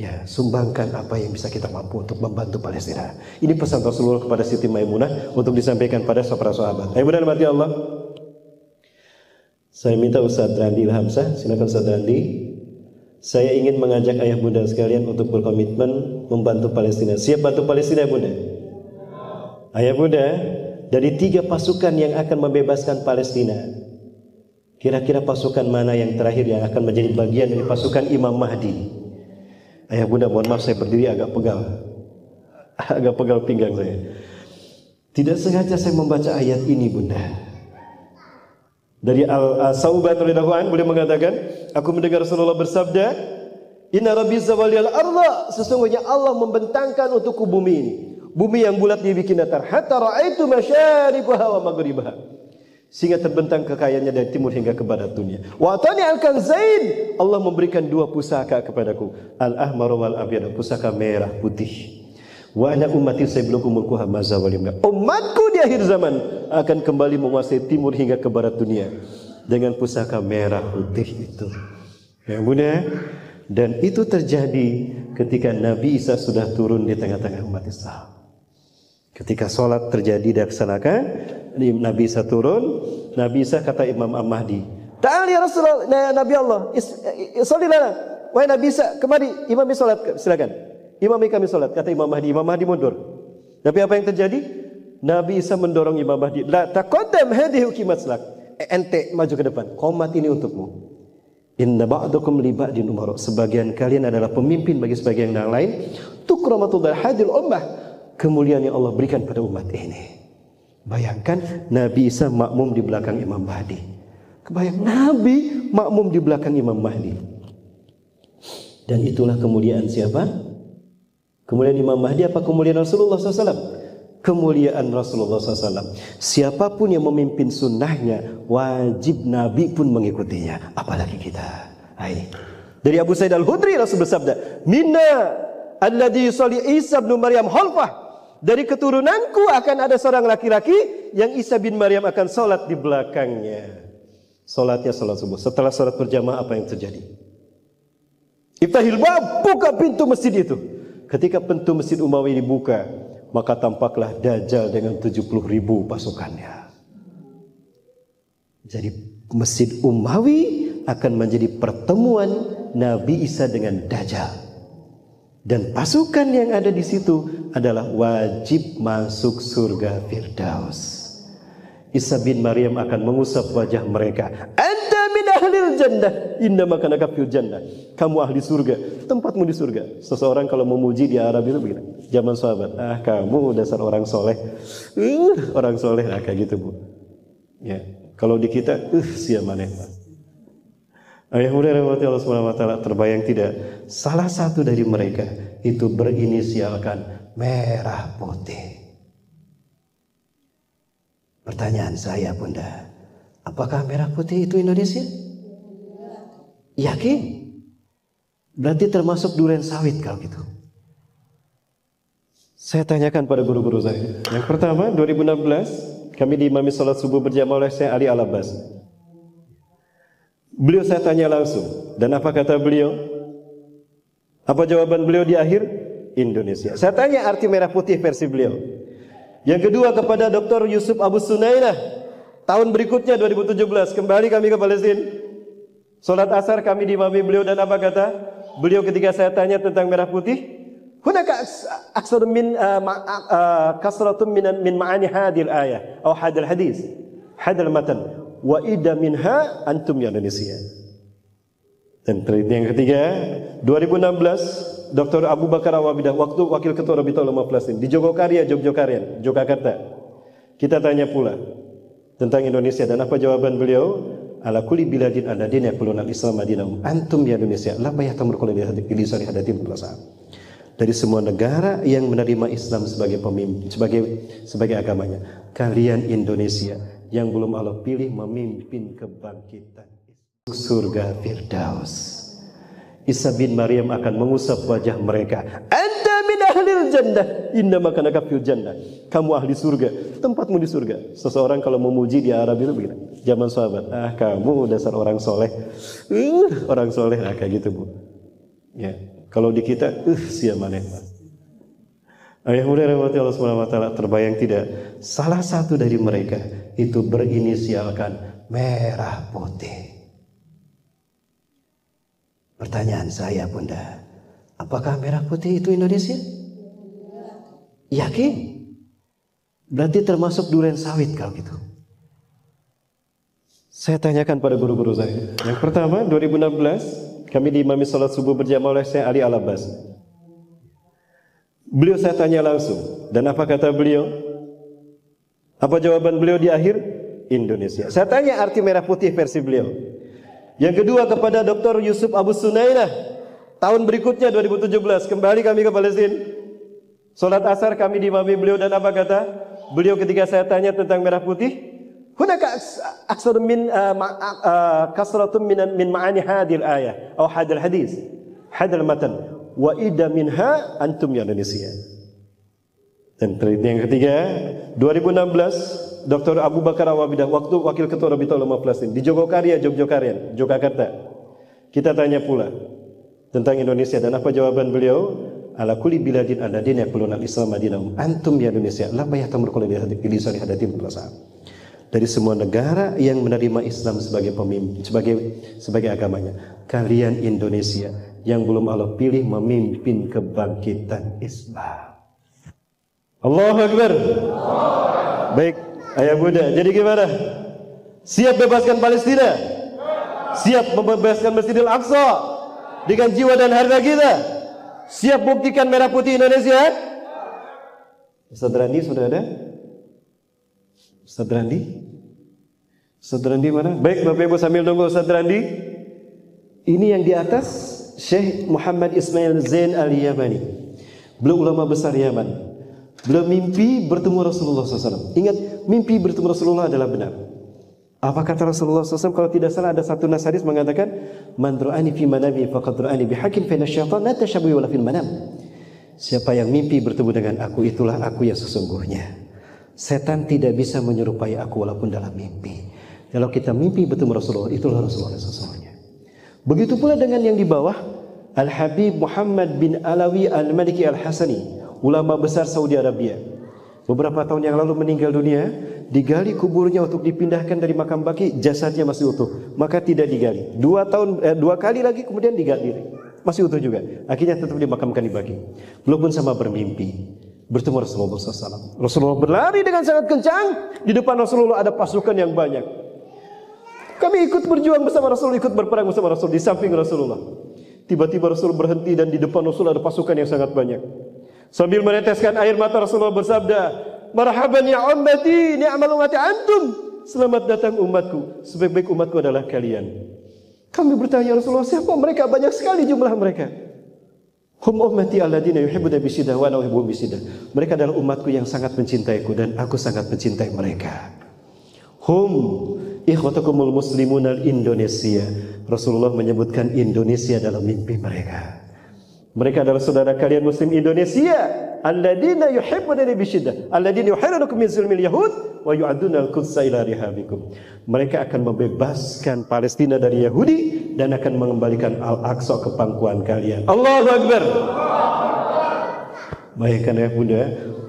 ya, sumbangkan apa yang bisa kita mampu untuk membantu Palestina. Ini pesan Rasulullah kepada Siti Maimunah untuk disampaikan pada para sahabat. Ayo benar mati Allah. Saya minta Ustaz Randi Hamzah, silakan Ustaz Randi. Saya ingin mengajak ayah bunda sekalian untuk berkomitmen membantu Palestina. Siap bantu Palestina, bunda? Ayah bunda, dari 3 pasukan yang akan membebaskan Palestina, kira-kira pasukan mana yang terakhir yang akan menjadi bagian dari pasukan Imam Mahdi? Ayah bunda, mohon maaf saya berdiri agak pegal pinggang saya. Tidak sengaja saya membaca ayat ini, bunda. Dari Al-Saubat radhiyallahu anhu, beliau mengatakan, aku mendengar Rasulullah bersabda, Inna Rabbi zawaliyal arda, sesungguhnya Allah membentangkan untukku bumi ini, bumi yang bulat dibikin datar, hatta ra'aitu masyariqaha wa maghribaha, sehingga terbentang kekayaannya dari timur hingga ke barat dunia. Wa atani al-kanzain, Allah memberikan 2 pusaka kepadaku, al-ahmar wal abyad, pusaka merah putih. Wa ana ummati sayabluku mulkuha mazza wal yamna. Umatku di akhir zaman akan kembali menguasai timur hingga ke barat dunia dengan pusaka merah putih itu. Ya bunda, dan itu terjadi ketika Nabi Isa sudah turun di tengah-tengah umat Islam. Ketika sholat terjadi dilaksanakan, Nabi Isa turun. Nabi Isa kata Imam Mahdi, ta'al ya Rasulullah, Nabi Allah, sholli lana. Wahai Nabi Isa, kemari imami sholat, silakan. Imami kami sholat, kata Imam Mahdi. Imam Mahdi mundur. Tapi apa yang terjadi? Nabi Isa mendorong Imam Mahdi. La taqaddam hadhihi uqimat lak. Ente maju ke depan. Qomat ini untukmu. Inna ba'dakum li ba'din umara. Sebagian kalian adalah pemimpin bagi sebagian yang lain. Tukramatul hadil ummah. Kemuliaan yang Allah berikan pada umat ini. Bayangkan Nabi Isa makmum di belakang Imam Mahdi. Kebayang Nabi makmum di belakang Imam Mahdi. Dan itulah kemuliaan siapa? Kemuliaan Imam Mahdi apa kemuliaan Rasulullah SAW? Kemuliaan Rasulullah SAW. Siapapun yang memimpin sunnahnya, wajib Nabi pun mengikutinya. Apalagi kita. Hai. Dari Abu Sa'id Al-Khudri Rasul bersabda, Minna alladhi yusalli Isa bin Maryam khalfah. Dari keturunanku akan ada seorang laki-laki yang Isa bin Maryam akan sholat di belakangnya. Sholatnya sholat subuh. Setelah sholat berjamaah apa yang terjadi? Iftahil bab, buka pintu masjid itu. Ketika pintu masjid Umayyah dibuka, maka tampaklah Dajjal dengan 70.000 pasukannya. Jadi masjid Umayyah akan menjadi pertemuan Nabi Isa dengan Dajjal. Dan pasukan yang ada di situ adalah wajib masuk surga Firdaus. Isa bin Maryam akan mengusap wajah mereka. Anta min ahlil jannah, inna makanaka fil jannah. Kamu ahli surga, tempatmu di surga. Seseorang kalau memuji di Arab itu begini, zaman sahabat, kamu dasar orang soleh, orang soleh, kayak gitu bu. Ya, kalau di kita, siapa maneh. Ayah muda rahmati Allah Subhanahu wa taala, terbayang tidak? Salah satu dari mereka itu berinisialkan merah putih. Pertanyaan saya bunda, apakah merah putih itu Indonesia? Yakin? Berarti termasuk duren sawit kalau gitu. Saya tanyakan pada guru-guru saya. Yang pertama 2016 kami diimami salat subuh berjamaah oleh Syekh Ali Al-Abbas. Beliau saya tanya langsung, dan apa kata beliau? Apa jawaban beliau di akhir? Indonesia. Saya tanya arti merah putih versi beliau. Yang kedua kepada Dr. Yusuf Abu Sunainah. Tahun berikutnya 2017 kembali kami ke Palestina. Salat asar kami diimami beliau, dan apa kata beliau ketika saya tanya tentang merah putih? Hunaka aksar min kasratun min ma'ani hadil ayah atau hadil hadis. Hadil matan wa idda minha antum ya Indonesia. Dan yang ketiga 2016 Dr. Abu Bakar Awabidah, waktu wakil ketua Rabitul Ulama Palestina di Jogokarya, Yogyakarta. Kita tanya pula tentang Indonesia, dan apa jawaban beliau? Ala kulli biladin adadin yaquluna al-Islam madinah antum ya Indonesia la bayahtamur kulli lisani hadatim belasah. dari semua negara yang menerima Islam sebagai pemimpin, sebagai agamanya. Kalian Indonesia yang belum Allah pilih memimpin kebangkitan surga Firdaus. Isa bin Maryam akan mengusap wajah mereka. Anta min ahlil jannah, inna makanaka fil jannah. Kamu ahli surga, tempatmu di surga. Seseorang kalau memuji di Arab itu begini, zaman sahabat, kamu dasar orang soleh, orang soleh, kayak gitu bu. Ya, kalau di kita, siapa maneh. Ayah mulia rahmati Allah Subhanahu wa taala, terbayang tidak? Salah satu dari mereka itu berinisialkan merah putih. Pertanyaan saya bunda, apakah merah putih itu Indonesia? Yakin? Berarti termasuk duren sawit kalau gitu. Saya tanyakan pada guru-guru saya. Yang pertama 2016 kami diimami salat subuh berjamaah oleh Syekh Ali Al-Abbas. Beliau saya tanya langsung, dan apa kata beliau? Apa jawaban beliau di akhir? Indonesia. Saya tanya arti merah putih versi beliau. Yang kedua kepada Dr. Yusuf Abu Sunainah, tahun berikutnya 2017 kembali kami ke Palestina. Salat asar kami diimami beliau, dan apa kata beliau ketika saya tanya tentang merah putih? Hunaka aksar min kasratun min ma'ani hadil ayah atau hadil hadis, hadil matan wa ida minha antum ya Indonesia. Dan yang ketiga 2016 Dr. Abu Bakar Awabidah, waktu wakil ketua Rabitul Ulama Palestina di Jogokarya, Yogyakarta. Kita tanya pula tentang Indonesia, dan apa jawaban beliau? Ala kulli biladin alladina yaquluna al-islam madinahum antum ya Indonesia la bayatamur kulli lisani hadatin perasaan. Dari semua negara yang menerima Islam sebagai pemimpin, sebagai agamanya, kalian Indonesia yang belum Allah pilih memimpin kebangkitan Islam. Allahu Akbar. Baik, ayah bunda, jadi gimana? Siap bebaskan Palestina? Siap membebaskan Masjidil Aqsa dengan jiwa dan harga kita? Siap buktikan merah putih Indonesia? Ustaz Randi sudah ada? Ustaz Randi? Ustaz Randi mana? Baik Bapak Ibu sambil nunggu Ustaz Randi. Ini yang di atas Syekh Muhammad Ismail Zain Al-Yamani. Beliau ulama besar Yaman. Beliau mimpi bertemu Rasulullah SAW. Ingat, mimpi bertemu Rasulullah adalah benar. Apa kata Rasulullah SAW? Kalau tidak salah ada satu nas hadis mengatakan, Man ra'ani fi manami faqad ra'ani bihaqqin fa inna syaitan la tashabbu wala fil manam. Siapa yang mimpi bertemu dengan aku, itulah aku yang sesungguhnya. Setan tidak bisa menyerupai aku walaupun dalam mimpi. Kalau kita mimpi bertemu Rasulullah, itulah Rasulullah yang sesungguhnya. Begitu pula dengan yang di bawah, Al-Habib Muhammad bin Alawi Al-Maliki Al-Hasani, ulama besar Saudi Arabia. Beberapa tahun yang lalu meninggal dunia, digali kuburnya untuk dipindahkan dari makam baki, jasadnya masih utuh, maka tidak digali. 2 kali lagi kemudian digali, masih utuh juga. Akhirnya tetap dimakamkan di baki. Belum pun sama bermimpi bertemu Rasulullah SAW. Rasulullah berlari dengan sangat kencang, di depan Rasulullah ada pasukan yang banyak. Kami ikut berjuang bersama Rasul, ikut berperang bersama Rasul di samping Rasulullah. Tiba-tiba Rasul berhenti dan di depan Rasul ada pasukan yang sangat banyak. Sambil meneteskan air mata Rasulullah bersabda, Marhaban ya ummati, ni'mal ummati antum. Selamat datang umatku, sebaik-baik umatku adalah kalian. Kami bertanya Rasulullah, siapa mereka? Banyak sekali jumlah mereka. Hum ummati alladina yuhibbuna bisiddah wa ana uhibbu bisiddah. Mereka adalah umatku yang sangat mencintaiku dan aku sangat mencintai mereka. Hum ikhwatakumul muslimun al-Indonesia. Rasulullah menyebutkan Indonesia dalam mimpi mereka. Mereka adalah saudara kalian muslim Indonesia. Alladzina yuhibbuna bisyiddah, alladzina yuhirrukum min zulmil yahud wa yu'aduna al-qudsa ila rihabikum. Mereka akan membebaskan Palestina dari Yahudi dan akan mengembalikan Al-Aqsa ke pangkuan kalian. Allahu Akbar. Bayangkan ya Bunda,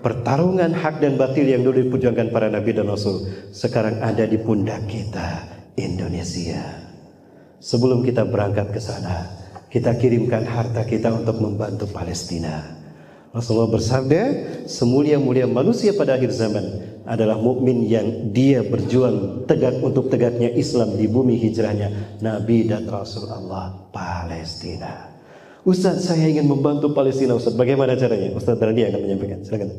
pertarungan hak dan batil yang dulu diperjuangkan para nabi dan rasul sekarang ada di pundak kita Indonesia. Sebelum kita berangkat ke sana, kita kirimkan harta kita untuk membantu Palestina. Rasulullah bersabda, semulia-mulia manusia pada akhir zaman adalah mukmin yang dia berjuang tegak untuk tegaknya Islam di bumi hijrahnya Nabi dan Rasul Allah Palestina. Ustaz, saya ingin membantu Palestina. Ustaz, bagaimana caranya? Ustaz Randi akan menyampaikan. Silakan.